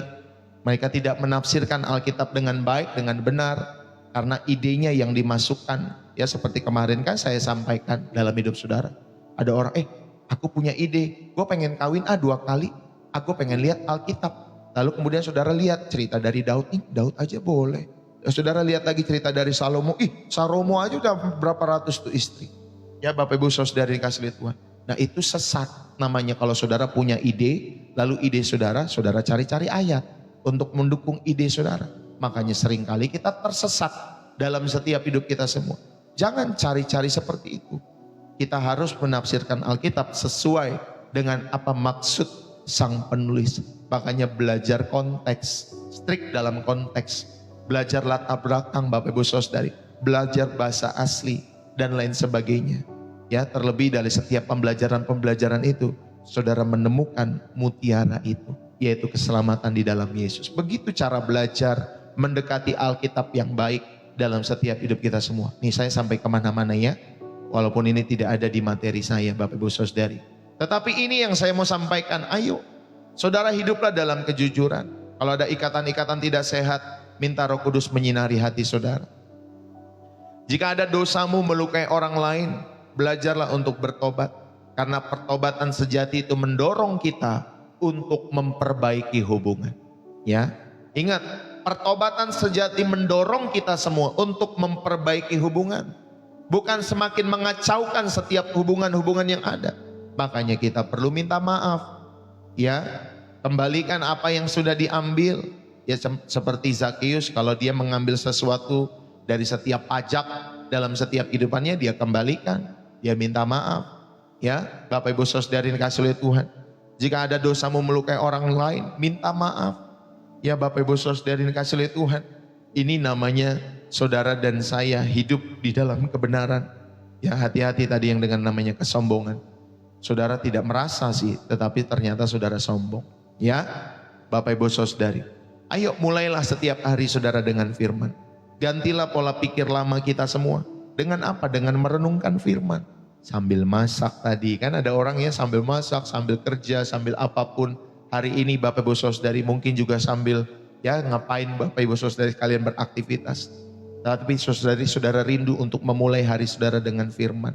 mereka tidak menafsirkan Alkitab dengan baik, dengan benar. Karena idenya yang dimasukkan. Ya seperti kemarin kan saya sampaikan dalam hidup saudara. Ada orang, aku punya ide, gue pengen kawin 2 kali. Aku pengen lihat Alkitab. Lalu kemudian saudara lihat cerita dari Daud, Daud aja boleh. Saudara lihat lagi cerita dari Salomo, Salomo aja udah berapa ratus tuh istri. Ya Bapak Ibu Saudari dikasih lihat Tuhan. Nah itu sesat namanya kalau saudara punya ide, lalu ide saudara cari-cari ayat untuk mendukung ide saudara. Makanya seringkali kita tersesat dalam setiap hidup kita semua. Jangan cari-cari seperti itu. Kita harus menafsirkan Alkitab sesuai dengan apa maksud sang penulis. Makanya belajar konteks, strict dalam konteks. Belajar latar belakang Bapak Ibu Saudari, belajar bahasa asli dan lain sebagainya. Ya, terlebih dari setiap pembelajaran-pembelajaran itu, saudara menemukan mutiara itu, yaitu keselamatan di dalam Yesus. Begitu cara belajar mendekati Alkitab yang baik dalam setiap hidup kita semua. Nih saya sampai kemana-mana ya, walaupun ini tidak ada di materi saya Bapak Ibu Saudari. Tetapi ini yang saya mau sampaikan, ayo saudara hiduplah dalam kejujuran. Kalau ada ikatan-ikatan tidak sehat, minta Roh Kudus menyinari hati saudara. Jika ada dosamu melukai orang lain, belajarlah untuk bertobat. Karena pertobatan sejati itu mendorong kita untuk memperbaiki hubungan. Ya, ingat, pertobatan sejati mendorong kita semua untuk memperbaiki hubungan. Bukan semakin mengacaukan setiap hubungan-hubungan yang ada. Makanya kita perlu minta maaf. Ya, kembalikan apa yang sudah diambil. Ya, seperti Zakius, kalau dia mengambil sesuatu dari setiap pajak dalam setiap kehidupannya, dia kembalikan. Dia minta maaf. Ya, Bapak Ibu Saudari dikasih oleh Tuhan. Jika ada dosamu melukai orang lain, minta maaf. Ya, Bapak Ibu Saudari dikasih oleh Tuhan. Ini namanya saudara dan saya hidup di dalam kebenaran. Ya, hati-hati tadi yang dengan namanya kesombongan. Saudara tidak merasa sih, tetapi ternyata saudara sombong. Ya, Bapak Ibu Saudari, ayo mulailah setiap hari saudara dengan firman. Gantilah pola pikir lama kita semua. Dengan apa? Dengan merenungkan firman. Sambil masak tadi, kan ada orang ya sambil masak, sambil kerja, sambil apapun. Hari ini Bapak Ibu Saudari mungkin juga sambil ya ngapain Bapak Ibu Saudari kalian beraktivitas. Tapi saudara rindu untuk memulai hari saudara dengan firman.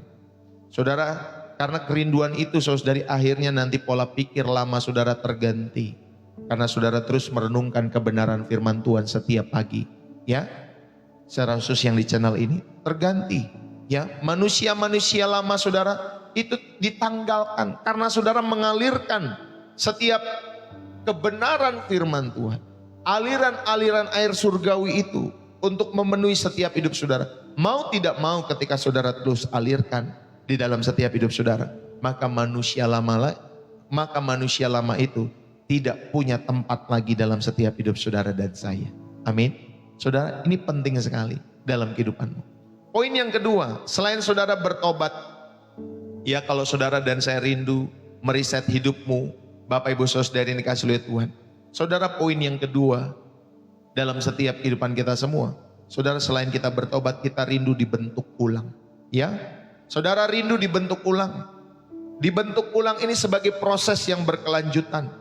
Saudara, karena kerinduan itu saudari akhirnya nanti pola pikir lama saudara terganti. Karena saudara terus merenungkan kebenaran firman Tuhan setiap pagi. Ya, secara khusus yang di channel ini terganti. Ya, manusia-manusia lama saudara itu ditanggalkan. Karena saudara mengalirkan setiap kebenaran firman Tuhan. Aliran-aliran air surgawi itu untuk memenuhi setiap hidup saudara. Mau tidak mau ketika saudara terus alirkan di dalam setiap hidup saudara, maka manusia lama itu tidak punya tempat lagi dalam setiap hidup saudara dan saya. Amin. Saudara, ini penting sekali dalam kehidupanmu. Poin yang kedua, selain saudara bertobat, ya kalau saudara dan saya rindu meriset hidupmu, Bapak Ibu Saudari yang dikasih oleh Tuhan. Saudara, poin yang kedua dalam setiap kehidupan kita semua, saudara, selain kita bertobat, kita rindu dibentuk ulang. Ya, saudara rindu dibentuk ulang. Dibentuk ulang ini sebagai proses yang berkelanjutan.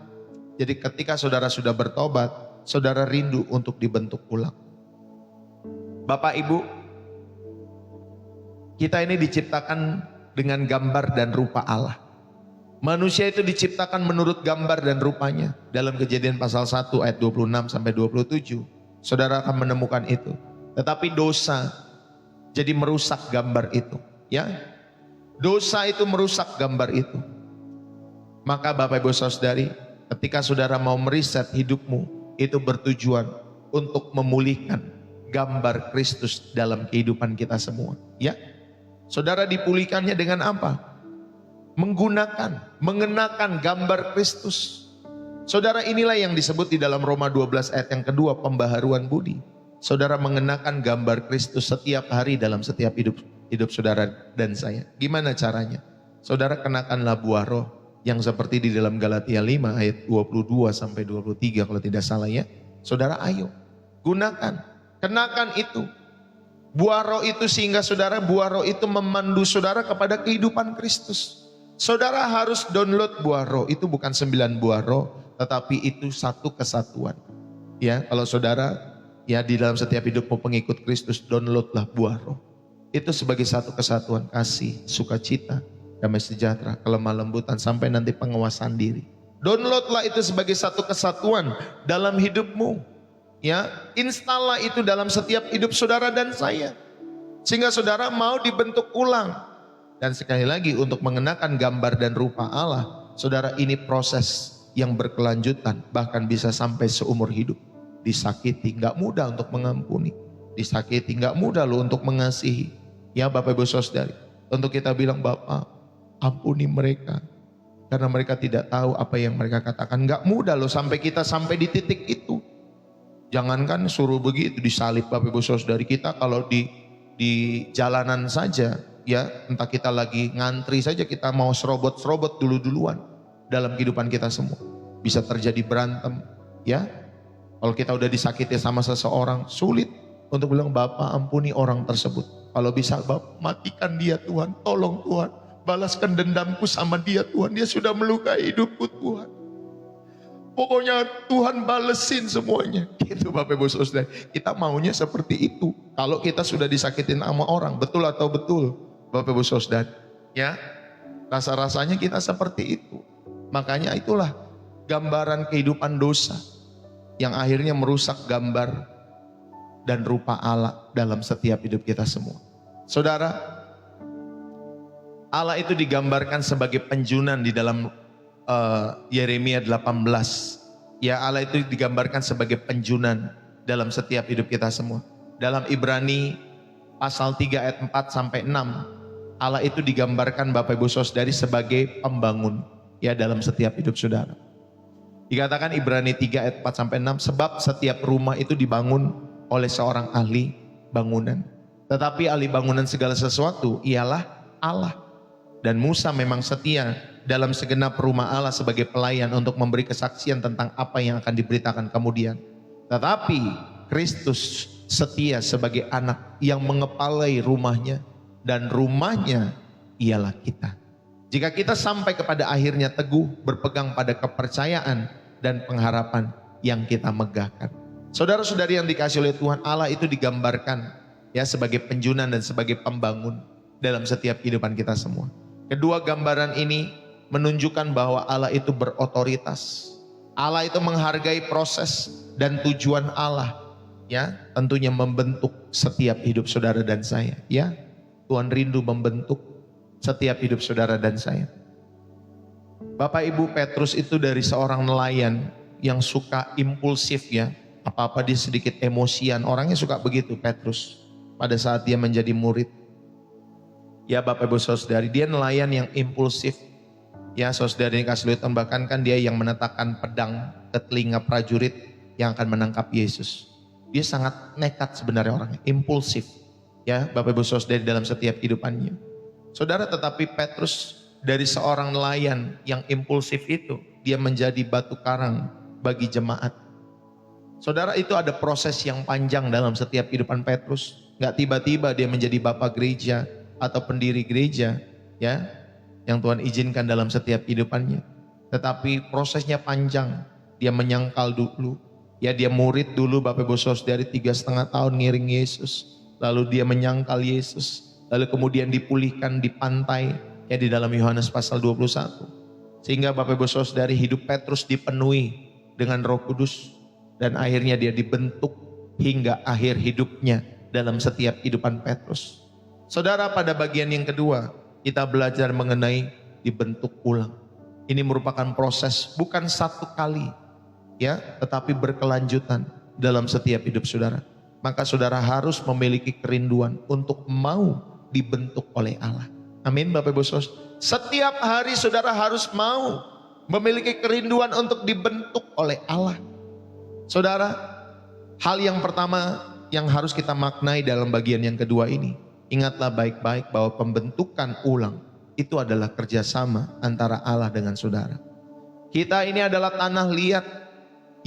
Jadi ketika saudara sudah bertobat, saudara rindu untuk dibentuk ulang. Bapak Ibu, kita ini diciptakan dengan gambar dan rupa Allah. Manusia itu diciptakan menurut gambar dan rupanya. Dalam Kejadian pasal 1 ayat 26 sampai 27, saudara akan menemukan itu. Tetapi dosa jadi merusak gambar itu. Ya, dosa itu merusak gambar itu. Maka Bapak Ibu Saudari, ketika saudara mau meriset hidupmu, itu bertujuan untuk memulihkan gambar Kristus dalam kehidupan kita semua. Ya, saudara dipulihkannya dengan apa? Mengenakan gambar Kristus. Saudara, inilah yang disebut di dalam Roma 12 ayat yang kedua, pembaharuan budi. Saudara mengenakan gambar Kristus setiap hari dalam setiap hidup saudara dan saya. Gimana caranya? Saudara kenakanlah buah roh yang seperti di dalam Galatia 5 ayat 22 sampai 23 kalau tidak salah ya. Saudara ayo gunakan, kenakan itu. Buah roh itu sehingga saudara, buah roh itu memandu saudara kepada kehidupan Kristus. Saudara harus download buah roh, itu bukan 9 buah roh, tetapi itu satu kesatuan. Ya, kalau saudara ya di dalam setiap hidupmu pengikut Kristus, downloadlah buah roh. Itu sebagai satu kesatuan, kasih, sukacita, damai sejahtera, kelemah lembutan, sampai nanti penguasaan diri. Downloadlah itu sebagai satu kesatuan dalam hidupmu. Ya, installah itu dalam setiap hidup saudara dan saya. Sehingga saudara mau dibentuk ulang. Dan sekali lagi untuk mengenakan gambar dan rupa Allah, saudara, ini proses yang berkelanjutan, bahkan bisa sampai seumur hidup. Disakiti, gak mudah untuk mengampuni. Disakiti, gak mudah loh untuk mengasihi. Ya Bapak Ibu Saudari, untuk kita bilang, Bapak ampuni mereka, karena mereka tidak tahu apa yang mereka katakan. Gak mudah loh sampai kita sampai di titik itu. Jangankan suruh begitu disalib Bapak Ibu Saudari, kita kalau di jalanan saja, ya, entah kita lagi ngantri saja kita mau serobot-serobot duluan dalam kehidupan kita semua. Bisa terjadi berantem, ya. Kalau kita udah disakiti sama seseorang, sulit untuk bilang, Bapak ampuni orang tersebut. Kalau bisa, Bapak matikan dia Tuhan, tolong Tuhan, balaskan dendamku sama dia Tuhan, dia sudah melukai hidupku Tuhan. Pokoknya Tuhan balesin semuanya. Gitu Bapak Ibu Saudara. Kita maunya seperti itu. Kalau kita sudah disakitin sama orang, betul atau betul Bapak Ibu Saudara? Ya, rasa-rasanya kita seperti itu. Makanya itulah gambaran kehidupan dosa yang akhirnya merusak gambar dan rupa Allah dalam setiap hidup kita semua. Saudara, Allah itu digambarkan sebagai penjunan di dalam Yeremia 18. Ya, Allah itu digambarkan sebagai penjunan dalam setiap hidup kita semua. Dalam Ibrani pasal 3 ayat 4 sampai 6, Allah itu digambarkan Bapak Ibu Saudari sebagai pembangun ya dalam setiap hidup saudara. Dikatakan Ibrani 3 ayat 4 sampai 6, sebab setiap rumah itu dibangun oleh seorang ahli bangunan. Tetapi ahli bangunan segala sesuatu ialah Allah. Dan Musa memang setia dalam segenap rumah Allah sebagai pelayan untuk memberi kesaksian tentang apa yang akan diberitakan kemudian. Tetapi Kristus setia sebagai anak yang mengepalai rumahnya, dan rumahnya ialah kita. Jika kita sampai kepada akhirnya teguh berpegang pada kepercayaan dan pengharapan yang kita megahkan. Saudara-saudari yang dikasihi oleh Tuhan, Allah itu digambarkan ya sebagai penjunan dan sebagai pembangun dalam setiap kehidupan kita semua. Kedua gambaran ini menunjukkan bahwa Allah itu berotoritas. Allah itu menghargai proses dan tujuan Allah, ya, tentunya membentuk setiap hidup saudara dan saya, ya. Tuhan rindu membentuk setiap hidup saudara dan saya. Bapak Ibu, Petrus itu dari seorang nelayan yang suka impulsif, ya. Apa-apa dia sedikit emosian, orangnya suka begitu Petrus pada saat dia menjadi murid. Ya Bapak Ibu Saudari, dia nelayan yang impulsif. Ya saudari kasih lihat, bahkan kan dia yang menetapkan pedang ke telinga prajurit yang akan menangkap Yesus. Dia sangat nekat sebenarnya orangnya, impulsif. Ya Bapak Ibu Saudari dalam setiap kehidupannya. Saudara, tetapi Petrus dari seorang nelayan yang impulsif itu, dia menjadi batu karang bagi jemaat. Saudara, itu ada proses yang panjang dalam setiap kehidupan Petrus. Gak tiba-tiba dia menjadi bapak gereja atau pendiri gereja, ya, yang Tuhan izinkan dalam setiap kehidupannya. Tetapi prosesnya panjang. Dia menyangkal dulu, ya, dia murid dulu Bapak Ibu Saudari 3,5 tahun ngiring Yesus. Lalu dia menyangkal Yesus, lalu kemudian dipulihkan di pantai, ya, di dalam Yohanes pasal 21. Sehingga Bapak Ibu Saudari, hidup Petrus dipenuhi dengan Roh Kudus, dan akhirnya dia dibentuk hingga akhir hidupnya dalam setiap kehidupan Petrus. Saudara, pada bagian yang kedua kita belajar mengenai dibentuk ulang. Ini merupakan proses bukan satu kali, ya, tetapi berkelanjutan dalam setiap hidup saudara. Maka saudara harus memiliki kerinduan untuk mau dibentuk oleh Allah. Amin Bapak Ibu Saudara. Setiap hari saudara harus mau memiliki kerinduan untuk dibentuk oleh Allah. Saudara, hal yang pertama yang harus kita maknai dalam bagian yang kedua ini, ingatlah baik-baik bahwa pembentukan ulang itu adalah kerjasama antara Allah dengan saudara. Kita ini adalah tanah liat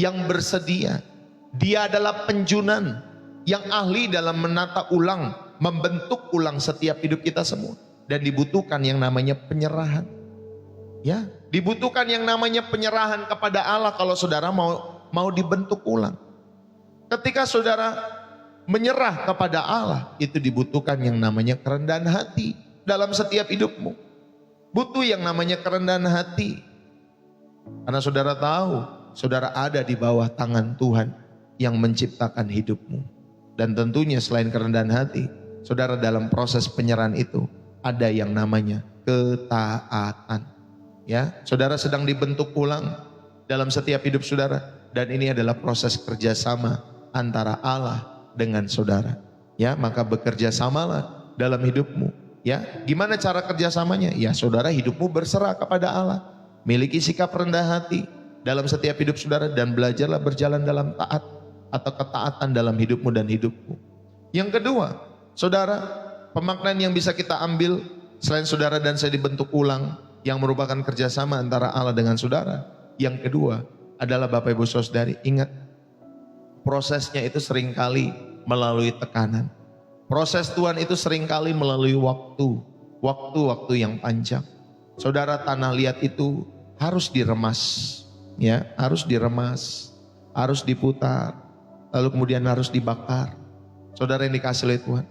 yang bersedia. Dia adalah penjunan yang ahli dalam menata ulang, membentuk ulang setiap hidup kita semua. Dan dibutuhkan yang namanya penyerahan. Ya, dibutuhkan yang namanya penyerahan kepada Allah kalau saudara mau dibentuk ulang. Ketika saudara menyerah kepada Allah, itu dibutuhkan yang namanya kerendahan hati dalam setiap hidupmu. Butuh yang namanya kerendahan hati. Karena saudara tahu, saudara ada di bawah tangan Tuhan yang menciptakan hidupmu. Dan tentunya selain kerendahan hati, saudara dalam proses penyerahan itu ada yang namanya ketaatan. Ya, saudara sedang dibentuk ulang dalam setiap hidup saudara. Dan ini adalah proses kerjasama antara Allah dengan saudara. Ya, maka bekerja samalah dalam hidupmu. Ya, gimana cara kerjasamanya? Ya, saudara hidupmu berserah kepada Allah. Miliki sikap rendah hati dalam setiap hidup saudara dan belajarlah berjalan dalam taat atau ketaatan dalam hidupmu dan hidupku. Yang kedua, saudara, pemaknaan yang bisa kita ambil selain saudara dan saya dibentuk ulang yang merupakan kerjasama antara Allah dengan saudara. Yang kedua adalah Bapak Ibu Saudari, ingat prosesnya itu seringkali melalui tekanan. Proses Tuhan itu seringkali melalui waktu yang panjang. Saudara, tanah liat itu harus diremas, ya, harus diremas, harus diputar, lalu kemudian harus dibakar. Saudara yang dikasih oleh Tuhan,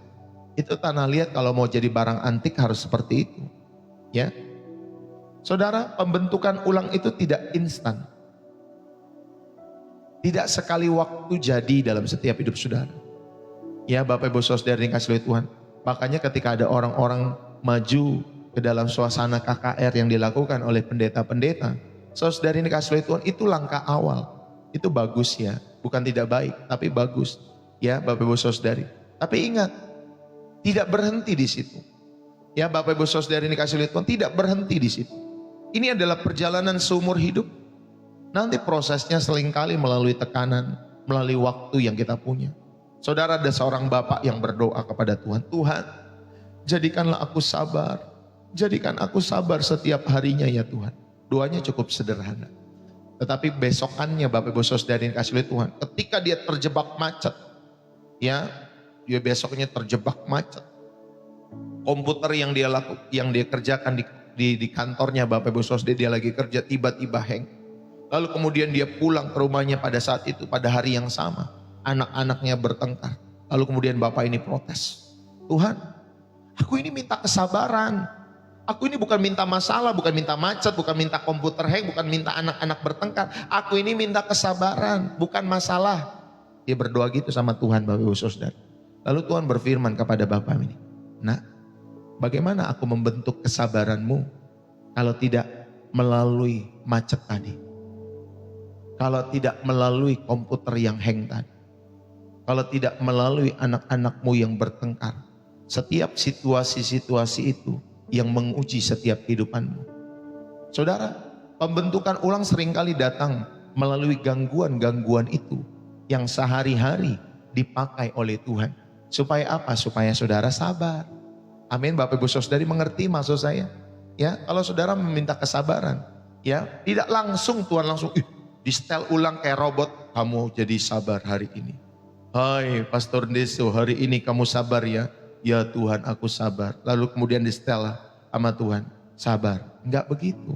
itu tanah liat kalau mau jadi barang antik harus seperti itu, ya. Saudara, pembentukan ulang itu tidak instan. Tidak sekali waktu jadi dalam setiap hidup saudara. Ya Bapak Ibu Saudara yang dikasih oleh Tuhan. Makanya ketika ada orang-orang maju ke dalam suasana KKR yang dilakukan oleh pendeta-pendeta, saudara yang dikasih oleh Tuhan, itu langkah awal. Itu bagus ya, bukan tidak baik, tapi bagus. Ya Bapak Ibu Saudari. Tapi ingat, tidak berhenti di situ. Ya Bapak Ibu Saudari yang dikasih oleh Tuhan, tidak berhenti di situ. Ini adalah perjalanan seumur hidup. Nanti prosesnya seringkali melalui tekanan, melalui waktu yang kita punya. Saudara, ada seorang bapak yang berdoa kepada Tuhan, Tuhan, jadikanlah aku sabar. Jadikan aku sabar setiap harinya ya Tuhan. Doanya cukup sederhana. Tetapi besokannya Bapak Ibu Saudara yang dikasih oleh Tuhan, ketika dia terjebak macet, ya, dia besoknya terjebak macet. Komputer yang dia kerjakan di kantornya Bapak Ibu Saudara, dia lagi kerja tiba-tiba hang. Lalu kemudian dia pulang ke rumahnya pada saat itu, pada hari yang sama. Anak-anaknya bertengkar. Lalu kemudian bapak ini protes. Tuhan, aku ini minta kesabaran. Aku ini bukan minta masalah, bukan minta macet, bukan minta komputer hang, bukan minta anak-anak bertengkar. Aku ini minta kesabaran, bukan masalah. Dia berdoa gitu sama Tuhan Bapak Ibu Saudara. Lalu Tuhan berfirman kepada bapak ini. Nah, bagaimana aku membentuk kesabaranmu kalau tidak melalui macet tadi? Kalau tidak melalui komputer yang hang tadi? Kalau tidak melalui anak-anakmu yang bertengkar? Setiap situasi-situasi itu yang menguji setiap kehidupanmu. Saudara, pembentukan ulang seringkali datang melalui gangguan-gangguan itu yang sehari-hari dipakai oleh Tuhan. Supaya apa? Supaya saudara sabar. Amin. Bapak Ibu Saudari mengerti maksud saya? Ya, kalau saudara meminta kesabaran, ya, tidak langsung Tuhan langsung di setel ulang kayak robot, kamu jadi sabar hari ini. Hai Pastor Deso, hari ini kamu sabar ya. Ya Tuhan, aku sabar. Lalu kemudian di setel sama Tuhan, sabar. Enggak begitu.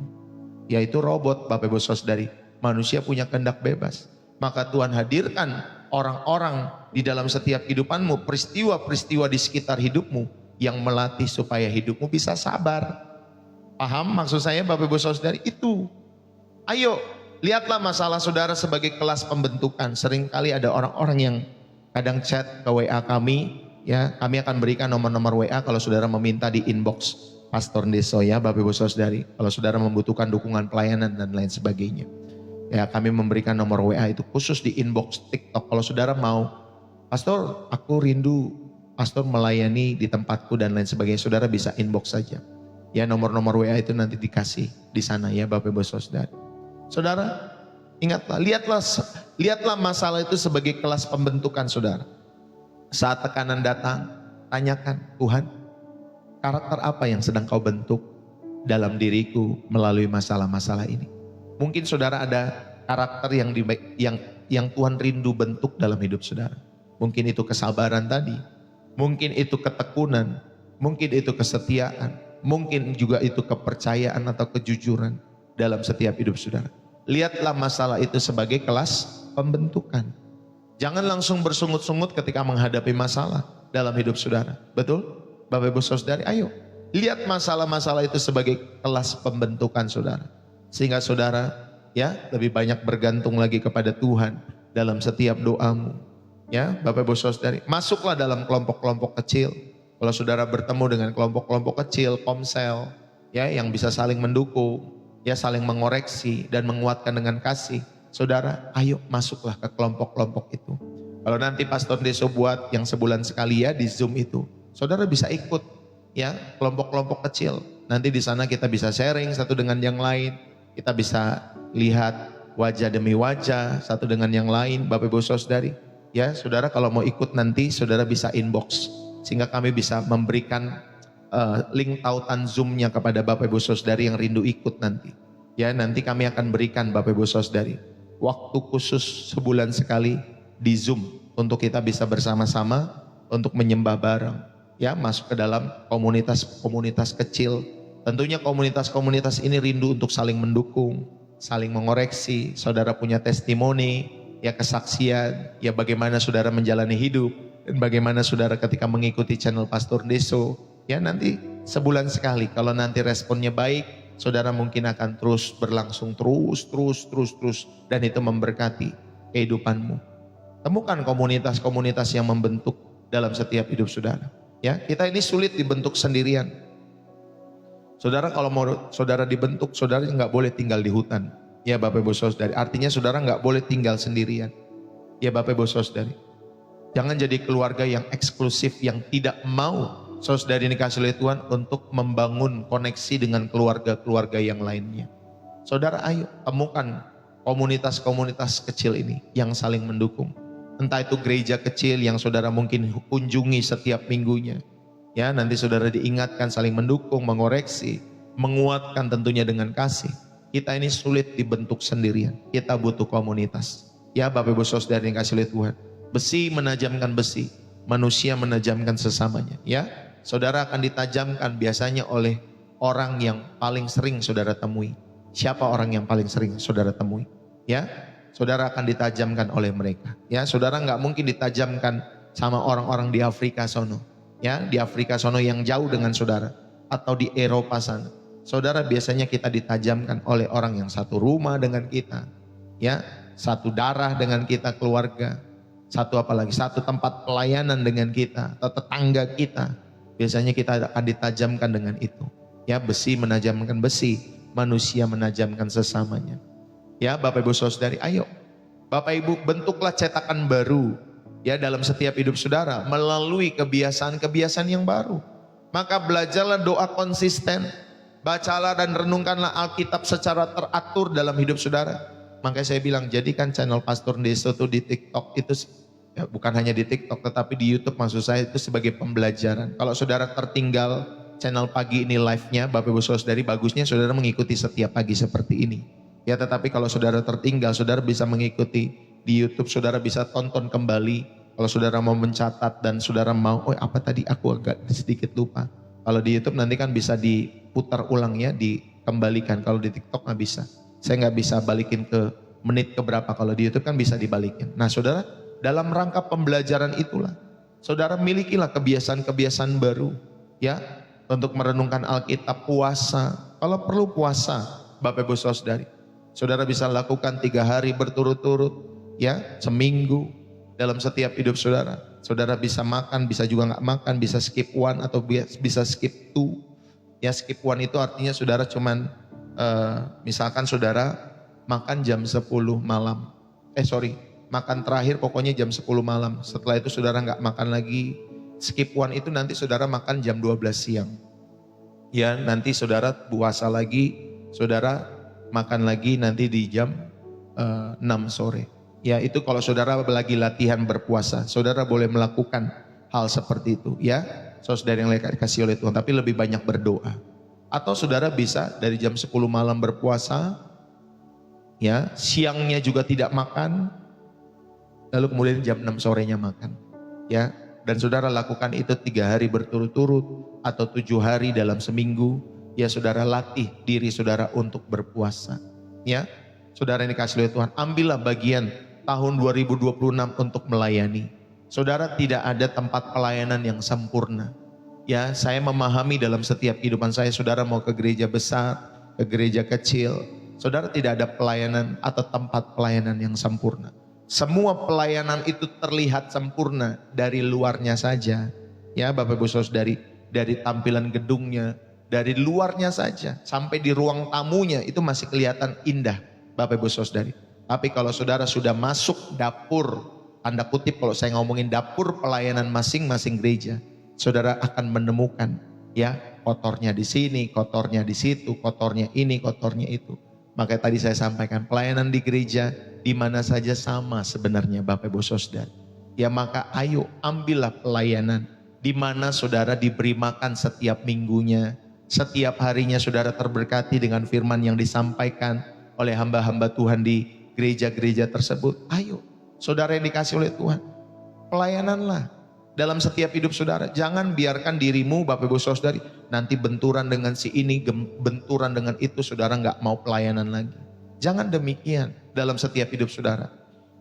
Yaitu robot Bapak Ibu Saudari. Manusia punya kehendak bebas. Maka Tuhan hadirkan orang-orang di dalam setiap kehidupanmu, peristiwa-peristiwa di sekitar hidupmu yang melatih supaya hidupmu bisa sabar. Paham maksud saya Bapak Ibu Saudari? Itu. Ayo, lihatlah masalah saudara sebagai kelas pembentukan. Seringkali ada orang-orang yang kadang chat ke WA kami, ya, kami akan berikan nomor-nomor WA kalau saudara meminta di inbox Pastor Deso ya Bapak Ibu Saudari. Kalau saudara membutuhkan dukungan pelayanan dan lain sebagainya. Ya, kami memberikan nomor WA itu khusus di inbox TikTok. Kalau saudara mau, Pastor, aku rindu Pastor melayani di tempatku dan lain sebagainya. Saudara bisa inbox saja. Ya, nomor-nomor WA itu nanti dikasih di sana ya Bapak Ibu Saudari. Saudara, ingatlah, lihatlah masalah itu sebagai kelas pembentukan saudara. Saat tekanan datang, tanyakan, Tuhan, karakter apa yang sedang kau bentuk dalam diriku melalui masalah-masalah ini? Mungkin saudara ada karakter yang Tuhan rindu bentuk dalam hidup saudara. Mungkin itu kesabaran tadi, mungkin itu ketekunan, mungkin itu kesetiaan, mungkin juga itu kepercayaan atau kejujuran dalam setiap hidup saudara. Lihatlah masalah itu sebagai kelas pembentukan. Jangan langsung bersungut-sungut ketika menghadapi masalah dalam hidup saudara. Betul? Bapak Ibu Saudari, ayo. Lihat masalah-masalah itu sebagai kelas pembentukan saudara. Sehingga saudara ya lebih banyak bergantung lagi kepada Tuhan dalam setiap doamu. Ya, Bapak Ibu Saudari, masuklah dalam kelompok-kelompok kecil. Kalau saudara bertemu dengan kelompok-kelompok kecil, komsel, ya, yang bisa saling mendukung, ya, saling mengoreksi dan menguatkan dengan kasih. Saudara, ayo masuklah ke kelompok-kelompok itu. Kalau nanti Pastor Deso buat yang sebulan sekali ya di Zoom itu, saudara bisa ikut ya kelompok-kelompok kecil. Nanti di sana kita bisa sharing satu dengan yang lain. Kita bisa lihat wajah demi wajah satu dengan yang lain. Bapak Ibu Saudari, ya, saudara kalau mau ikut nanti saudara bisa inbox sehingga kami bisa memberikan link tautan Zoom-nya kepada Bapak Ibu Saudari yang rindu ikut nanti. Ya, nanti kami akan berikan Bapak Ibu Saudari waktu khusus sebulan sekali di Zoom untuk kita bisa bersama-sama untuk menyembah bareng. Ya, masuk ke dalam komunitas-komunitas kecil. Tentunya komunitas-komunitas ini rindu untuk saling mendukung, saling mengoreksi. Saudara punya testimoni, ya kesaksian, ya bagaimana saudara menjalani hidup, dan bagaimana saudara ketika mengikuti channel Pastor Deso. Ya, nanti sebulan sekali. Kalau nanti responnya baik, saudara mungkin akan terus berlangsung terus, dan itu memberkati kehidupanmu. Temukan komunitas-komunitas yang membentuk dalam setiap hidup saudara. Ya, kita ini sulit dibentuk sendirian. Saudara, kalau mau saudara dibentuk, saudara nggak boleh tinggal di hutan. Ya Bapak Ibu Saudari, artinya saudara nggak boleh tinggal sendirian. Ya Bapak Ibu Saudari, jangan jadi keluarga yang eksklusif, yang tidak mau saudari dikasih oleh Tuhan untuk membangun koneksi dengan keluarga-keluarga yang lainnya. Saudara, ayo temukan komunitas-komunitas kecil ini yang saling mendukung. Entah itu gereja kecil yang saudara mungkin kunjungi setiap minggunya. Ya, nanti saudara diingatkan saling mendukung, mengoreksi, menguatkan tentunya dengan kasih. Kita ini sulit dibentuk sendirian. Kita butuh komunitas. Ya Bapak Ibu Saudara yang kasih oleh Tuhan. Besi menajamkan besi, manusia menajamkan sesamanya. Ya, saudara akan ditajamkan biasanya oleh orang yang paling sering saudara temui. Siapa orang yang paling sering saudara temui? Ya, saudara akan ditajamkan oleh mereka. Ya, saudara nggak mungkin ditajamkan sama orang-orang di Afrika sono. Ya, di Afrika sono yang jauh dengan saudara, atau di Eropa sana. Saudara, biasanya kita ditajamkan oleh orang yang satu rumah dengan kita. Ya, satu darah dengan kita, keluarga. Satu tempat pelayanan dengan kita, atau tetangga kita. Biasanya kita akan ditajamkan dengan itu. Ya, besi menajamkan besi, manusia menajamkan sesamanya. Ya Bapak Ibu Saudari, ayo Bapak Ibu bentuklah cetakan baru ya dalam setiap hidup saudara melalui kebiasaan-kebiasaan yang baru. Maka belajarlah doa konsisten, bacalah dan renungkanlah Alkitab secara teratur dalam hidup saudara. Makanya saya bilang jadikan channel Pastor Deso itu di TikTok itu ya, bukan hanya di TikTok tetapi di YouTube, maksud saya itu sebagai pembelajaran. Kalau saudara tertinggal channel pagi ini live-nya, Bapak Ibu Saudari, bagusnya saudara mengikuti setiap pagi seperti ini. Ya, tetapi kalau saudara tertinggal, saudara bisa mengikuti di YouTube, saudara bisa tonton kembali. Kalau saudara mau mencatat dan saudara mau, oh apa tadi aku agak sedikit lupa. Kalau di YouTube nanti kan bisa diputar ulang ya, dikembalikan. Kalau di TikTok nggak bisa. Saya nggak bisa balikin ke menit keberapa. Kalau di YouTube kan bisa dibalikin. Nah saudara, dalam rangka pembelajaran itulah, saudara milikilah kebiasaan-kebiasaan baru ya, untuk merenungkan Alkitab, puasa. Kalau perlu puasa, Bapak Ibu Saudari, saudara bisa lakukan 3 hari berturut-turut ya, seminggu dalam setiap hidup saudara. Saudara bisa makan, bisa juga nggak makan, bisa skip one atau bisa skip two. Ya, skip one itu artinya saudara cuman misalkan saudara makan jam 10 malam. Makan terakhir pokoknya jam 10 malam. Setelah itu saudara nggak makan lagi. Skip one itu nanti saudara makan jam 12 siang. Ya, nanti saudara puasa lagi, saudara makan lagi nanti di jam 6 sore. Ya, itu kalau saudara lagi latihan berpuasa, saudara boleh melakukan hal seperti itu ya. Saudara yang dikasih oleh Tuhan, tapi lebih banyak berdoa. Atau saudara bisa dari jam 10 malam berpuasa, ya, siangnya juga tidak makan, lalu kemudian jam 6 sorenya makan. Ya, dan saudara lakukan itu 3 hari berturut-turut atau 7 hari dalam seminggu. Ya, saudara latih diri saudara untuk berpuasa. Ya, saudara yang dikasih oleh Tuhan, ambillah bagian tahun 2026 untuk melayani. Saudara, tidak ada tempat pelayanan yang sempurna. Ya, saya memahami dalam setiap kehidupan saya, saudara mau ke gereja besar, ke gereja kecil, saudara tidak ada pelayanan atau tempat pelayanan yang sempurna. Semua pelayanan itu terlihat sempurna dari luarnya saja. Ya Bapak Ibu Saudari, dari tampilan gedungnya, dari luarnya saja, sampai di ruang tamunya itu masih kelihatan indah Bapak Ibu Saudari. Tapi kalau saudara sudah masuk dapur, tanda kutip kalau saya ngomongin dapur pelayanan masing-masing gereja, saudara akan menemukan ya kotornya di sini, kotornya di situ, kotornya ini, kotornya itu. Makanya tadi saya sampaikan pelayanan di gereja di mana saja sama sebenarnya Bapak Ibu Saudara. Ya, maka ayo ambillah pelayanan di mana saudara diberi makan setiap minggunya, setiap harinya saudara terberkati dengan firman yang disampaikan oleh hamba-hamba Tuhan di gereja-gereja tersebut. Ayo, saudara yang dikasih oleh Tuhan, pelayananlah dalam setiap hidup saudara. Jangan biarkan dirimu, Bapak Ibu Saudari, nanti benturan dengan si ini, benturan dengan itu, saudara nggak mau pelayanan lagi. Jangan demikian dalam setiap hidup saudara.